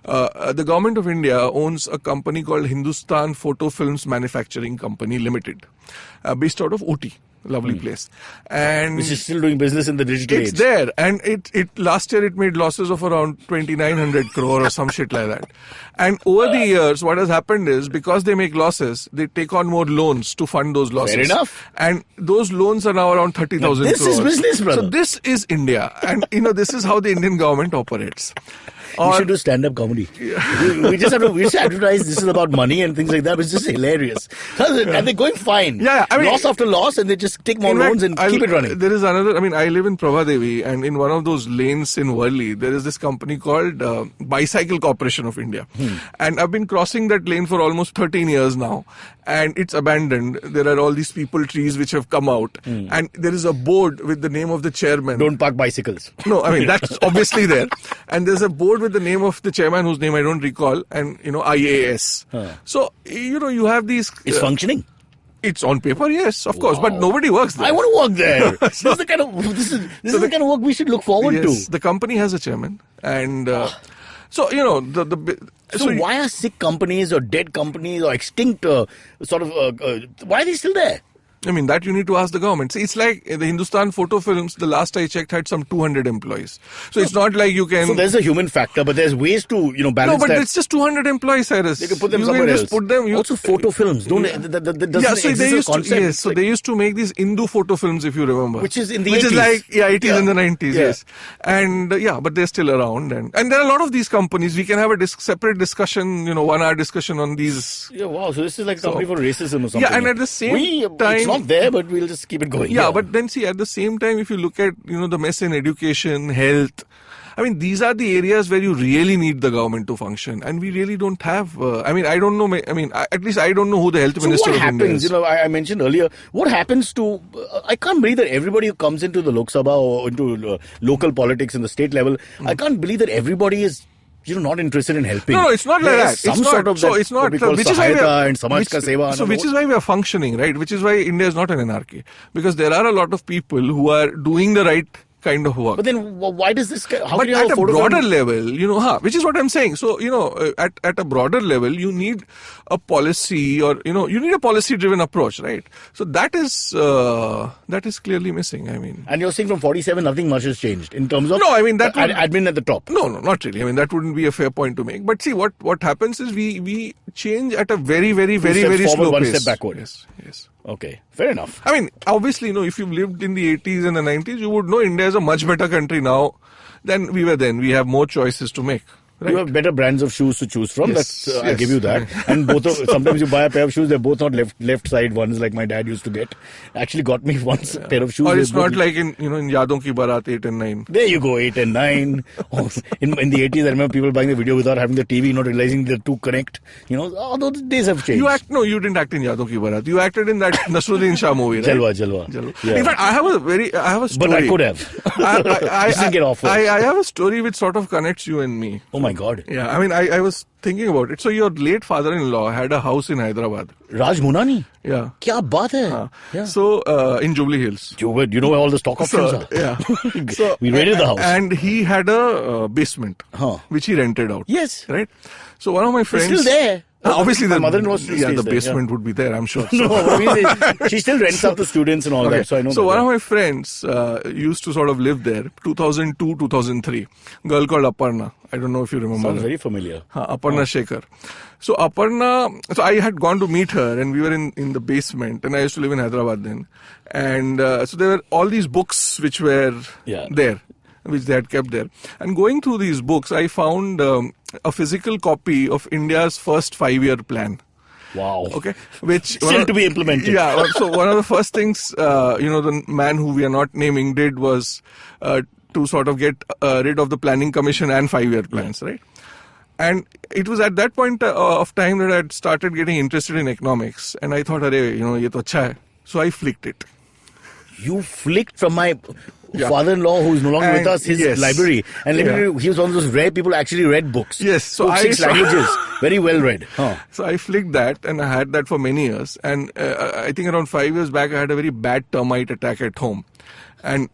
The government of India owns a company called Hindustan Photo Films Manufacturing Company Limited, based out of Ooty, lovely place, and which is still doing business in the digital age. It's there, and it last year it made losses of around 2,900 crore or some shit like that. And over the years, what has happened is because they make losses, they take on more loans to fund those losses. Fair enough. And those loans are now around 30,000 crores. This is business, brother. So this is India, and this is how the Indian government operates. We should do stand-up comedy. Yeah. We just advertise this is about money and things like that. It's just hilarious. And they're going fine. Yeah, I mean, loss after loss, and they're just just take more In fact, loans and keep it running. There is another, I mean, I live in Prabhadevi, and in one of those lanes in Worli, there is this company called Bicycle Corporation of India. And I've been crossing that lane for almost 13 years now, and it's abandoned. There are all these people trees which have come out, and there is a board with the name of the chairman. Don't park bicycles. No, I mean, that's obviously there. And there's a board with the name of the chairman whose name I don't recall, and, IAS. So, you have these... It's functioning. It's on paper, yes, of course, but nobody works there. I want to work there. This is the kind of the kind of work we should look forward to. The company has a chairman, and so So why are sick companies or dead companies or extinct why are they still there? I mean, that you need to ask the government. See, it's like the Hindustan Photo Films, the last I checked, had some 200 employees. So it's not like you can... So there's a human factor, but there's ways to, balance that. No, but it's just 200 employees, Cyrus. They can put them somewhere else. Just put them... Also photo films. Don't so they used to make these Hindu photo films, if you remember. Which is in the 80s. Which is like, 80s and the 90s, yes. And but they're still around. And there are a lot of these companies. We can have a separate discussion, 1 hour discussion on these. Yeah, wow. So this is like a company for racism or something. Yeah, and at the same time... It's not there, but we'll just keep it going. Yeah, but then see, at the same time, if you look at, the mess in education, health, I mean, these are the areas where you really need the government to function. And we really don't have, I don't know, at least I don't know who the health minister of India is. So what happens, I mentioned earlier, what happens to, I can't believe that everybody who comes into the Lok Sabha or into local politics in the state level, I can't believe that everybody is not interested in helping. No, it's not like that. Some sort of so it's not. Which is why and Samaj Ka Seva. So which is why we are functioning, right? Which is why India is not an anarchy, because there are a lot of people who are doing the right kind of work. But then why does this? How but at a broader level, which is what I'm saying. So at a broader level, you need a policy, or you need a policy-driven approach, right? So that is clearly missing. I mean, and you're saying from 47, nothing much has changed in terms of that admin at the top. No, not really. I mean, that wouldn't be a fair point to make. But see, what happens is we change at a very, very, very, very slow pace. 1 step backward. Yes. Okay, fair enough. I mean, obviously, if you've lived in the 80s and the 90s, you would know India is a much better country now than we were then. We have more choices to make. Right. You have better brands of shoes to choose from. Yes, I'll give you that. And sometimes you buy a pair of shoes, they're both not left side ones like my dad used to get. Actually got me once a pair of shoes. Or it's not like in Yadon Ki Barat 8 and 9. There you go, 8 and 9. in the 80s, I remember people buying the video without having the TV, not realizing the two connect. All those days have changed. You didn't act in Yadon Ki Barat. You acted in that Nasruddin Shah movie, right? Jalwa. Yeah. In fact, I have a story. But I could have. I didn't get off. I have a story which sort of connects you and me. Oh my God. Yeah, I mean, I was thinking about it. So your late father-in-law had a house in Hyderabad. Raj Munani? Yeah. Kya baat hai? Yeah. So, in Jubilee Hills. You know where all the stock options are? Yeah. So, we raided the house. And he had a basement, which he rented out. Yes. Right? So one of my friends... It's still there. Obviously, my mother-in-law still stays the there, basement would be there, I'm sure. She still rents out to students and all that, so I know. So one of my friends used to sort of live there, 2002, 2003. Girl called Aparna. I don't know if you remember. Sounds very familiar. Aparna Shekhar. So so I had gone to meet her, and we were in the basement, and I used to live in Hyderabad then. And so there were all these books which were there, which they had kept there. And going through these books, I found a physical copy of India's first 5-year plan. Wow. Okay. Which still to be implemented. Yeah. So one of the first things, the man who we are not naming did was to sort of get rid of the planning commission and 5-year plans, right? And it was at that point of time that I had started getting interested in economics, and I thought, ye to acha hai. So I flicked it. You flicked from my father-in-law, who's no longer with us, his library. And he was one of those rare people who actually read books. Yes. So 6 languages. Very well read. So I flicked that, and I had that for many years. And I think around 5 years back, I had a very bad termite attack at home. And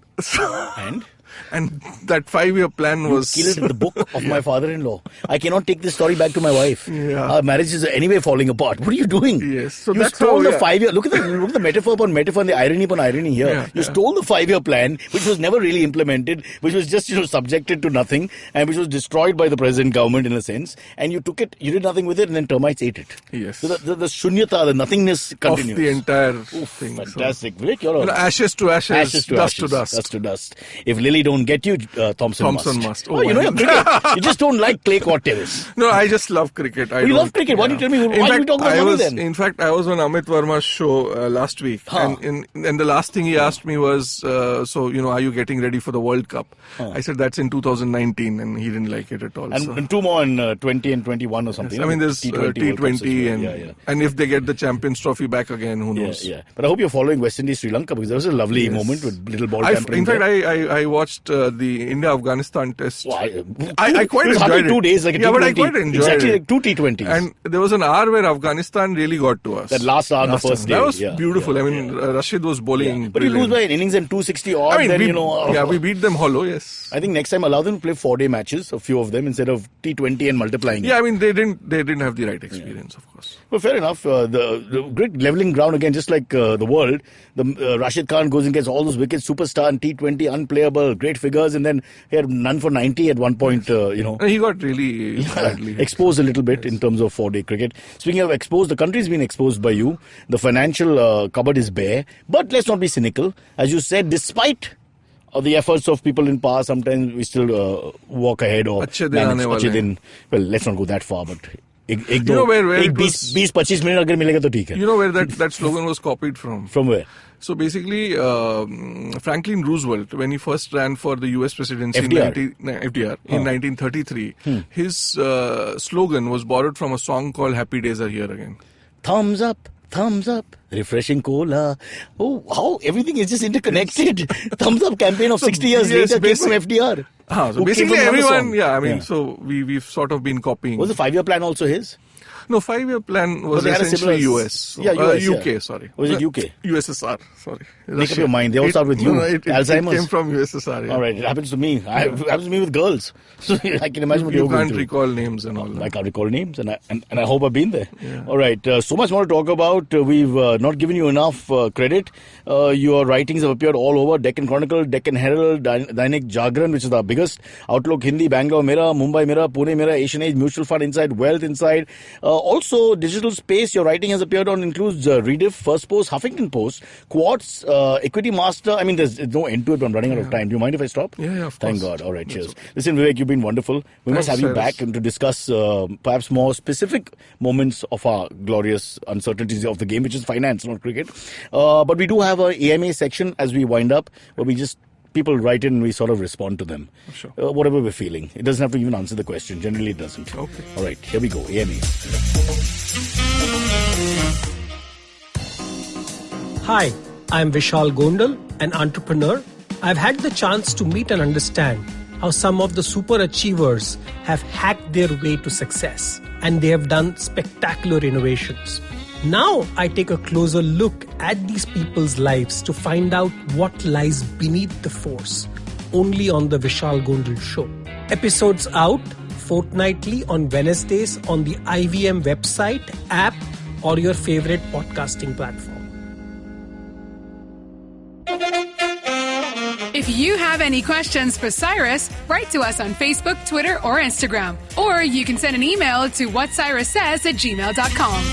that 5-year plan was... You killed the book of my father-in-law. I cannot take this story back to my wife. Yeah. Our marriage is anyway falling apart. What are you doing? Yes. So you stole the 5-year... Look at the metaphor upon metaphor and the irony upon irony here. Yeah, you stole the 5-year plan, which was never really implemented, which was just subjected to nothing, and which was destroyed by the present government in a sense. And you took it, you did nothing with it, and then termites ate it. Yes. So the shunyata, the nothingness continues. Of the entire thing. Fantastic. So, ashes to ashes, dust to dust. Dust to dust. If Lily Delhi don't get you, Thompson must. Oh, you know your cricket. You just don't like clay court tennis. No, I just love cricket. You love cricket? Why don't you tell me? Why are we talking about money then? In fact, I was on Amit Verma's show last week. And the last thing he asked me was, are you getting ready for the World Cup? I said, that's in 2019, and he didn't like it at all. And two more in 20 and 21 or something. Yes, I mean, there's T20 and if they get the Champions Trophy back again, who knows? Yeah. But I hope you're following West Indies Sri Lanka, because there was a lovely moment with little ball tampering. In fact, I watched the India-Afghanistan test. Well, I quite enjoyed it. 2 days, like a T20. But I quite enjoyed exactly it. Like 2 T20s. And there was an hour where Afghanistan really got to us. That last hour, the first day. That was beautiful. I mean, Rashid was bowling. But you lose by an innings and 260 odd, we beat them hollow, yes. I think next time allow them to play 4-day matches, a few of them, instead of T20 and multiplying. Yeah, I mean, they didn't have the right experience, of course. Well, fair enough. The great levelling ground again, just like the world. Rashid Khan goes and gets all those wickets, superstar in T20, unplayable, great figures, and then he had none for 90 at one point. And he got really badly exposed a little bit in terms of 4-day cricket. Speaking of exposed, the country's been exposed by you. The financial cupboard is bare. But let's not be cynical. As you said, despite the efforts of people in power, sometimes we still walk ahead or manage. Well, let's not go that far, but you know where 20-25 minutes अगर मिलेगा तो ठीक है. You know where that slogan was copied from? From where? So basically, Franklin Roosevelt, when he first ran for the US presidency FDR in 1933, his slogan was borrowed from a song called Happy Days Are Here Again. Thumbs up, refreshing cola. Oh, how everything is just interconnected. Thumbs up campaign of 60 years later came from FDR. So basically everyone, so we've sort of been copying. Was the 5-year plan also his? No, 5-year plan was essentially US. UK, sorry. Was it UK? USSR, sorry. Make up your mind. They all start with U. Alzheimer's. It came from USSR, yeah. All right, it happens to me. It happens to me with girls. So I can imagine what you're going through. You can't recall names and all that. I can't recall names, and I hope I've been there. Yeah. All right, so much more to talk about. We've not given you enough credit. Your writings have appeared all over. Deccan Chronicle, Deccan Herald, Dainik Jagran, which is the biggest. Outlook Hindi, Bangalore Mirror, Mumbai Mirror, Pune Mirror, Asian Age, Mutual Fund Inside, Wealth Inside. Also, digital space your writing has appeared on includes Rediff, First Post, Huffington Post, Quartz, Equity Master. I mean, there's no end to it, but I'm running out of time. Do you mind if I stop? Yeah, of course. Thank God. All right, cheers. Listen, Vivek, you've been wonderful. We must have you back and to discuss perhaps more specific moments of our glorious uncertainties of the game, which is finance, not cricket. But we do have a AMA section as we wind up, where people write in and we sort of respond to them. Sure. Whatever we're feeling. It doesn't have to even answer the question. Generally, it doesn't. Okay. All right, here we go. AMA. Hi, I'm Vishal Gondal, an entrepreneur. I've had the chance to meet and understand how some of the super achievers have hacked their way to success, and they have done spectacular innovations. Now I take a closer look at these people's lives to find out what lies beneath the force, only on the Vishal Gondal Show. Episodes out fortnightly on Wednesdays on the IVM website, app, or your favorite podcasting platform. If you have any questions for Cyrus, write to us on Facebook, Twitter, or Instagram. Or you can send an email to whatcyrussays@gmail.com.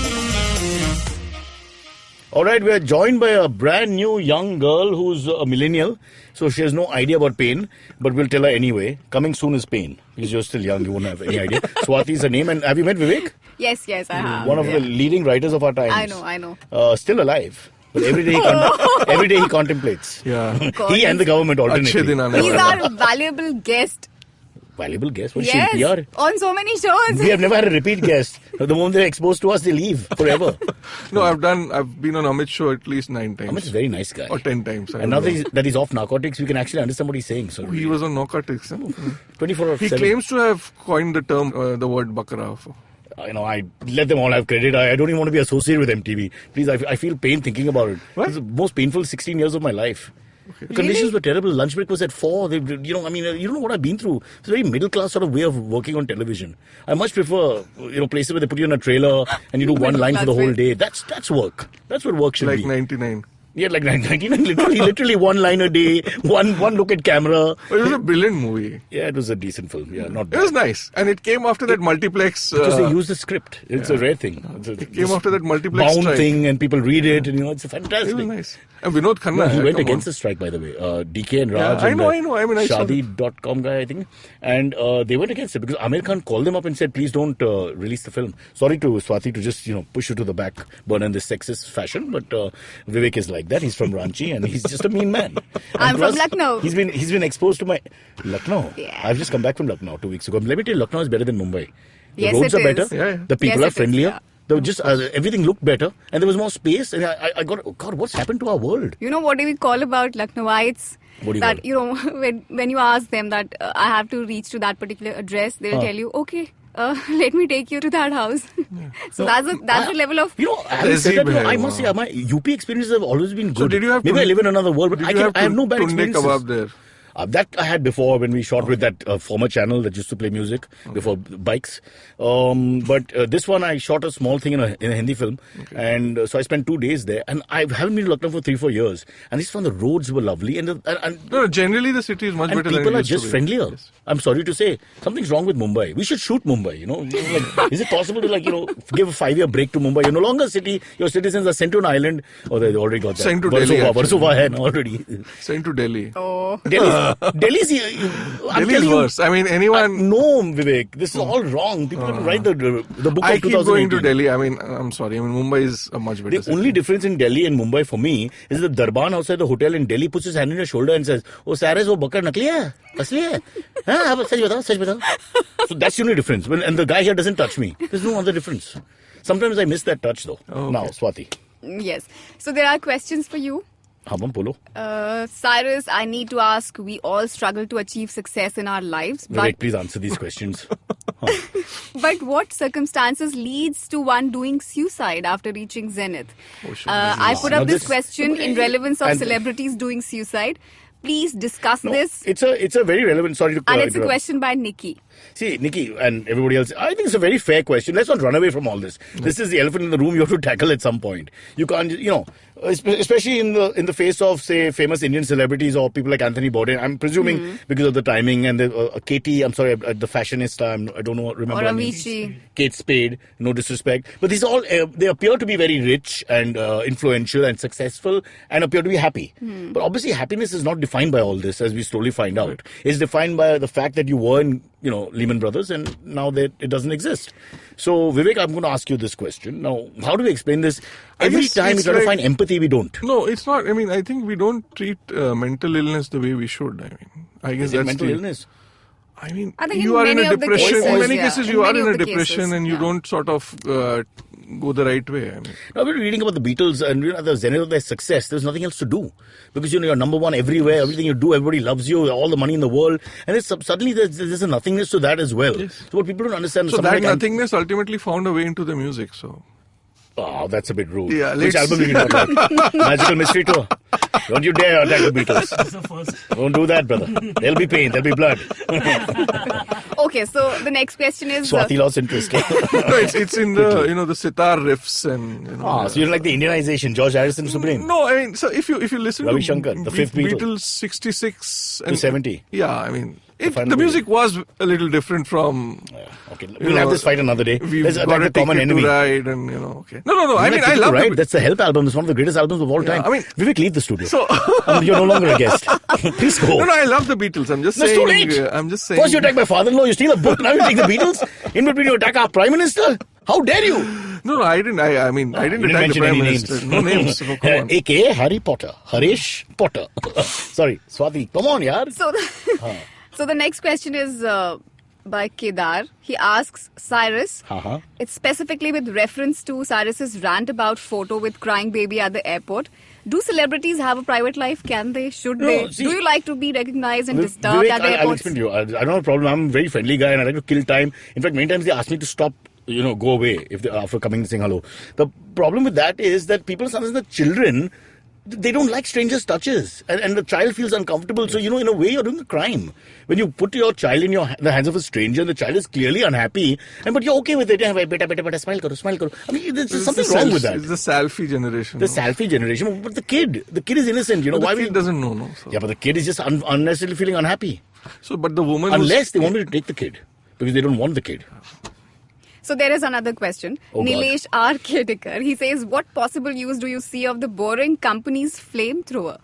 All right, we are joined by a brand new young girl who's a millennial. So she has no idea about pain, but we'll tell her anyway. Coming soon is pain. Because you're still young, you won't have any idea. Swati is her name. And have you met Vivek? Yes, I have. One of the leading writers of our times. I know. Still alive. But every day he contemplates. Yeah. He and the government alternately. He's our valuable guest. Valuable guest? What is she in PR? On so many shows. We have never had a repeat guest. The moment they're exposed to us, they leave forever. No, I've been on Amit's show at least 9 times. Amit's a very nice guy. Or 10 times. And now that he's off narcotics, we can actually understand what he's saying. So he was on narcotics. 24/7. He claims to have coined the term, the word bakra. I let them all have credit. I don't even want to be associated with MTV. Please, I feel pain thinking about it. What? It's the most painful 16 years of my life. Okay. The conditions were terrible. Lunch break was at 4. You don't know what I've been through. It's a very middle class sort of way of working on television. I much prefer, places where they put you in a trailer and you do one line for the whole day. That's work. That's what work should be. Like 99. Yeah, like 99, literally one line a day, one look at camera. But it was a brilliant movie. Yeah, it was a decent film. Yeah, not It bad. was nice. And it came after that multiplex. Because they used the script. It's a rare thing. It came after that multiplex bound strike. thing, and people read it, and it's fantastic. It was nice. And Vinod Khanna. No, he went come against on. the strike, by the way. DK and Raj. I and know. I mean, I saw that. Shadi.com guy, I think. And they went against it because Amir Khan called them up and said, please don't release the film. Sorry to Swati to just, push you to the back burner in this sexist fashion, but Vivek is like that. He's from Ranchi and he's just a mean man. I'm from Lucknow. He's been exposed to my... Lucknow? Yeah. I've just come back from Lucknow 2 weeks ago. Let me tell you, Lucknow is better than Mumbai. The Yes, roads it are better. is. Yeah. The people Yes, are it is, friendlier. yeah. There was just everything looked better, and there was more space. And I got, oh God, what's happened to our world? You know what do we call about Lucknowites? What do you that call when you ask them that I have to reach to that particular address, they'll tell you, okay, let me take you to that house. So that's the level of. Having said that, Tehzeeb I hai, must say my UP experiences have always been good. So did you have Maybe I live in another world, but I have no bad tunde experiences. kebab there? That I had before when we shot with that former channel that used to play music before bikes. But this one I shot a small thing in a Hindi film, and so I spent 2 days there. And I haven't been to Lucknow for 3-4 years. And this one, the roads were lovely, and No, generally the city is much and better than it people are used to just be. friendlier. Yes. I'm sorry to say, something's wrong with Mumbai. We should shoot Mumbai. Like, is it possible to give a 5-year break to Mumbai? You're no longer a city. Your citizens are sent to an island. Oh, they already got that. Sent to Delhi, actually. Versova hai na already. Sent to Delhi. Oh. Delhi's Delhi is worse. I mean, anyone... No, Vivek. This is all wrong. People have to write the book I of keep 2018. going to Delhi. I mean, I'm sorry. I mean, Mumbai is a much better The city. only difference in Delhi and Mumbai for me is the Darban outside the hotel in Delhi puts his hand on your shoulder and says, "Oh, Cyrus, wo bakar nakli hai? Asli hai? Haan, sach batao. So that's the only difference. And the guy here doesn't touch me. There's no other difference. Sometimes I miss that touch though. Okay. Now, Swati. Yes. So there are questions for you. Habam polo. Cyrus, I need to ask, we all struggle to achieve success in our lives. Vivek, please answer these questions. But what circumstances leads to one doing suicide after reaching zenith? I put Now up this this- question in relevance of and- celebrities doing suicide. Please discuss No, this. it's a very relevant. Sorry to And it's a interrupt. question by Nikki. See, Nikki and everybody else, I think it's a very fair question. Let's not run away from all this. This is the elephant in the room you have to tackle at some point. You can't, especially in the face of, say, famous Indian celebrities or people like Anthony Bourdain. I'm presuming because of the timing and the Katie, I'm sorry, the fashionista, I don't know, remember Or her name. Avicii. Kate Spade, no disrespect. But these all, they appear to be very rich and influential and successful and appear to be happy. But obviously happiness is not defined by all this, as we slowly find out. It's defined by the fact that you were in, Lehman Brothers and now that it doesn't exist. So, Vivek, I'm going to ask you this question. Now, how do we explain this? Every guess time we it's try to like- find empathy, we don't. No, it's not. I mean, I think we don't treat mental illness the way we should. I mean, I guess Is it that's mental the- illness? I mean, I think you in are in many a of the depression. cases, in many yeah. cases, In you are many in of a the depression cases, and you yeah. don't sort of go the right way. I mean, Now, we're reading about the Beatles and the zenith of their success. There's nothing else to do because you're number one everywhere. Everything you do, everybody loves you. All the money in the world, and it's, suddenly there's a nothingness to that as well. Yes. So what people don't understand. so someone that like nothingness ultimately found a way into the music. So Oh, that's a bit rude. Yeah, Which let's- album did you talk about? Magical Mystery Tour. Don't you dare attack the Beatles. Don't do that, brother. There'll be pain. There'll be blood. Okay, so the next question is... Swati lost interest. no, it's in the the sitar riffs and So you like the Indianization, George Harrison Supreme. No, I mean, so if you listen Ravi to Shankar, the fifth Beatle. Beatles 66 To 70. Yeah, I mean, final the music Beatle. was a little different from. Okay, you we'll have know, this fight another day. We've Let's got attack a the common Ticket enemy. to Ride and okay. No. I mean, I Ticket to love Ride, the. that's the Help album. It's one of the greatest albums of all time. I mean- Vivek, leave the studio. So You're no longer a guest. Please go. no, I love the Beatles. I'm just No, it's saying. too late. I'm just saying. First you attack my father-in-law, you steal a book, now you take the Beatles. In between you attack our Prime Minister. How dare you? No, I didn't. I mean, I didn't You attack the mention Prime any Minister. names. No names. So come on. AKA Harry Potter. Harish Potter. Sorry, Swati. Come on, yaar. So the next question is by Kedar. He asks Cyrus. Uh-huh. It's specifically with reference to Cyrus's rant about photo with crying baby at the airport. Do celebrities have a private life? Can they? Should No, they? see- Do you like to be recognized and disturbed Vivek, at the I'll airports? explain to you. I don't have a problem. I'm a very friendly guy and I like to kill time. In fact, many times they ask me to stop, go away if they, after coming to saying hello. The problem with that is that people, sometimes the children They don't like strangers' touches, and the child feels uncomfortable. So, in a way, you're doing a crime. When you put your child in the hands of a stranger, and the child is clearly unhappy, but you're okay with it. Beta, smile karo. I mean, there's something wrong with that. It's the selfie generation. Selfie generation. But the kid is innocent. But the kid doesn't know, no? So. Yeah, but the kid is just unnecessarily feeling unhappy. So, but the woman... Unless they want me to take the kid, because they don't want the kid. So there is another question. Nilesh R. Kedekar, he says, what possible use do you see of the Boring Company's flamethrower?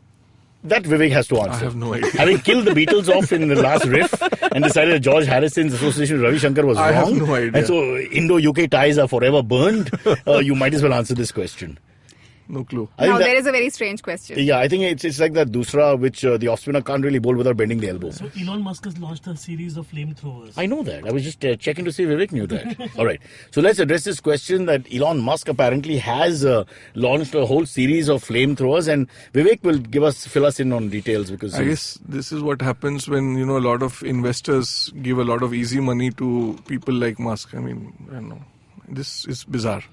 That Vivek has to answer. I have no idea. Having killed the Beatles off in the last riff and decided that George Harrison's association with Ravi Shankar was wrong. I have no idea. And so Indo-UK ties are forever burned. You might as well answer this question. No clue. Now, there is a very strange question. Yeah, I think it's like that Dusra, which the off-spinner can't really bowl without bending the elbow. So Elon Musk has launched a series of flamethrowers. I know that. I was just checking to see if Vivek knew that. All right. So let's address this question that Elon Musk apparently has launched a whole series of flamethrowers, and Vivek will fill us in on details because I guess this is what happens when a lot of investors give a lot of easy money to people like Musk. I mean, I don't know. This is bizarre.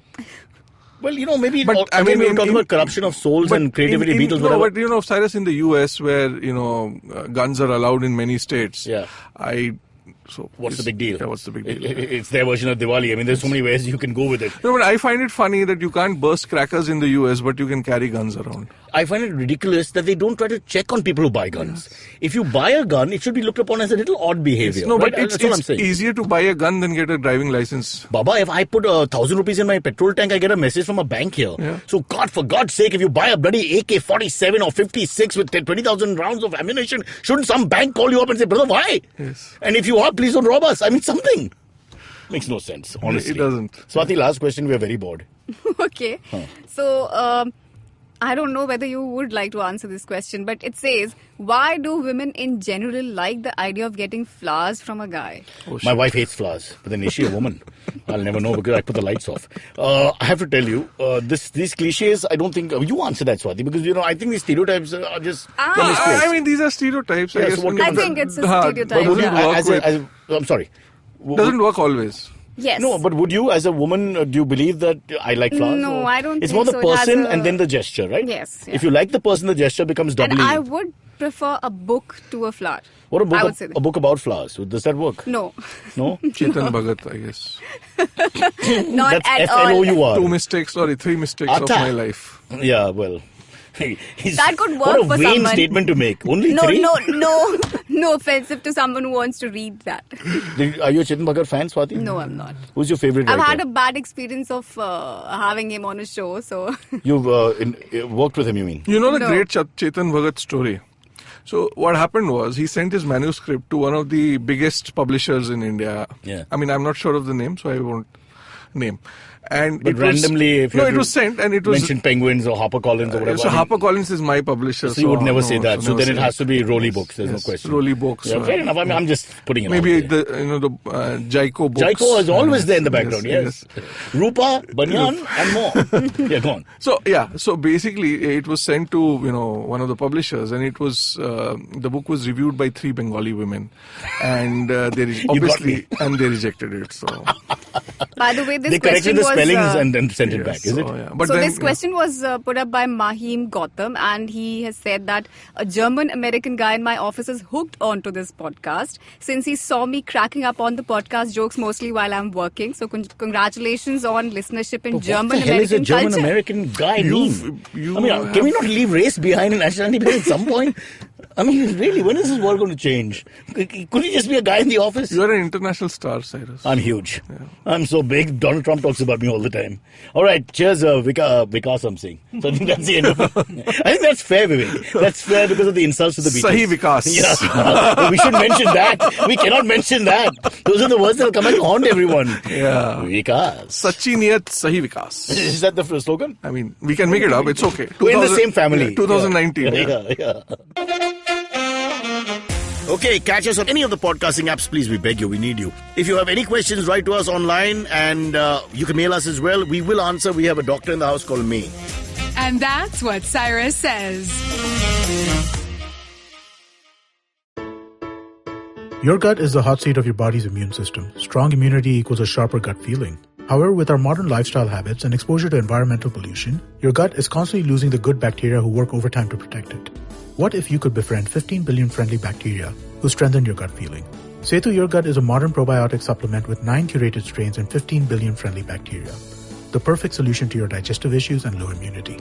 Well, maybe but, again, we're talking about corruption of souls and creativity, Beatles, whatever. But, Cyrus, in the US, where, guns are allowed in many states, what's the big deal? Yeah, what's the big deal? It's their version of Diwali. I mean, there's so many ways you can go with it. No, but I find it funny that you can't burst crackers in the US, but you can carry guns around. I find it ridiculous that they don't try to check on people who buy guns. Yes. If you buy a gun, it should be looked upon as a little odd behavior. No, right? but it's easier to buy a gun than get a driving license. Baba, if I put 1,000 rupees in my petrol tank, I get a message from a bank here. Yeah. So, for God's sake, if you buy a bloody AK-47 or 56 with 20,000 rounds of ammunition, shouldn't some bank call you up and say, brother, why? Yes. And if you are, please don't rob us. I mean, something. Makes no sense, honestly. It doesn't. Swati, last question. We are very bored. Okay. So, I don't know whether you would like to answer this question, but it says, why do women in general like the idea of getting flowers from a guy? My wife hates flowers, but then is she a woman? I'll never know because I put the lights off. I have to tell you, these cliches, I don't think... you answer that, Swati, because, I think these stereotypes are just... I mean, these are stereotypes. Yeah, I think it's a stereotype. I'm sorry. Doesn't work always. Yes. No, but would you, as a woman, do you believe that I like flowers? No, I don't It's think more the person and then the gesture, right? Yes. Yeah. If you like the person, the gesture becomes doubly... And I would prefer a book to a flower. What a book? I would say that. A book about flowers. Does that work? No. No? Chetan Bhagat, I guess. Not That's at F-L-O-U-R. Three mistakes of my life. Yeah, well... That could work what a for vain someone. Statement to make. Only three? No offensive to someone who wants to read that. Are you a Chetan Bhagat fan, Swati? No, I'm not. Who's your favorite writer? I've had a bad experience of having him on a show, so... You've worked with him, you mean? You know the great Chetan Bhagat story? So what happened was he sent his manuscript to one of the biggest publishers in India. Yeah. I mean, I'm not sure of the name, so I won't name. And but randomly, if you it was sent, and it was mentioned Penguins or HarperCollins or whatever. So HarperCollins is my publisher. So you would never say that. So then it has to be Rolly Books. There's no question. Rolly Books. Yeah, fair enough. I mean, I'm just putting it. Maybe the Jaico books. Jaico is always there in the background. Yes. Rupa, Banyan, and more. Yeah, go on. So basically, it was sent to one of the publishers, and it was the book was reviewed by 3 Bengali women, and they rejected it. So. By the way, this they question corrected the was spellings and then sent it back, is it? Yeah. But this question was put up by Mahim Gautam, and he has said that a German-American guy in my office is hooked onto this podcast since he saw me cracking up on the podcast jokes mostly while I'm working. So congratulations on listenership in German-American culture. What the hell is a German-American guy mean? Can we not leave race behind and nationality behind at some point? I mean, really, when is this world going to change? Could he just be a guy in the office? You're an international star, Cyrus. I'm huge. Yeah. I'm so big. Donald Trump talks about me all the time. All right, cheers, Vikas, I'm saying. So I think that's the end of it. I think that's fair, Vivek. That's fair because of the insults to the Beatles. Sahi Vikas. Yeah. We should mention that. We cannot mention that. Those are the words that will come and haunt everyone. Yeah. Vikas. Sachi niyat sahi Vikas. Is that the slogan? I mean, we can make it up. It's okay. We're in the same family. 2019. Yeah. Okay, catch us on any of the podcasting apps, please. We beg you, we need you. If you have any questions, write to us online, and you can mail us as well. We will answer. We have a doctor in the house called May. And that's what Cyrus says. Your gut is the hot seat of your body's immune system. Strong immunity equals a sharper gut feeling. However, with our modern lifestyle habits and exposure to environmental pollution, your gut is constantly losing the good bacteria who work overtime to protect it. What if you could befriend 15 billion friendly bacteria who strengthen your gut feeling? Setu Your Gut is a modern probiotic supplement with 9 curated strains and 15 billion friendly bacteria. The perfect solution to your digestive issues and low immunity.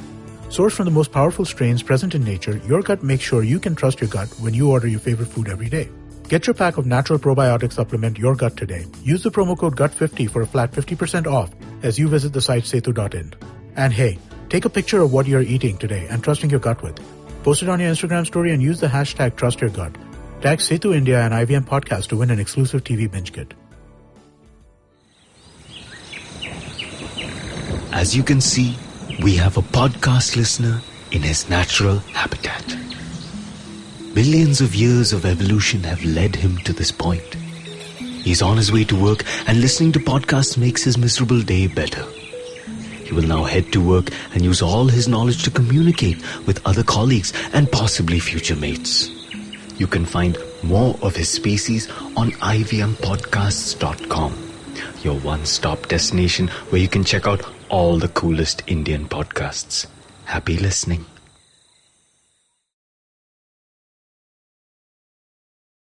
Sourced from the most powerful strains present in nature, Your Gut makes sure you can trust your gut when you order your favorite food every day. Get your pack of natural probiotic supplement Your Gut today. Use the promo code GUT50 for a flat 50% off as you visit the site setu.in. And hey, take a picture of what you're eating today and trusting your gut with. Post it on your Instagram story and use the hashtag TrustYourGut. Tag Setu India and IVM Podcast to win an exclusive TV binge kit. As you can see, we have a podcast listener in his natural habitat. Billions of years of evolution have led him to this point. He's on his way to work and listening to podcasts makes his miserable day better. He will now head to work and use all his knowledge to communicate with other colleagues and possibly future mates. You can find more of his species on ivmpodcasts.com, your one-stop destination where you can check out all the coolest Indian podcasts. Happy listening.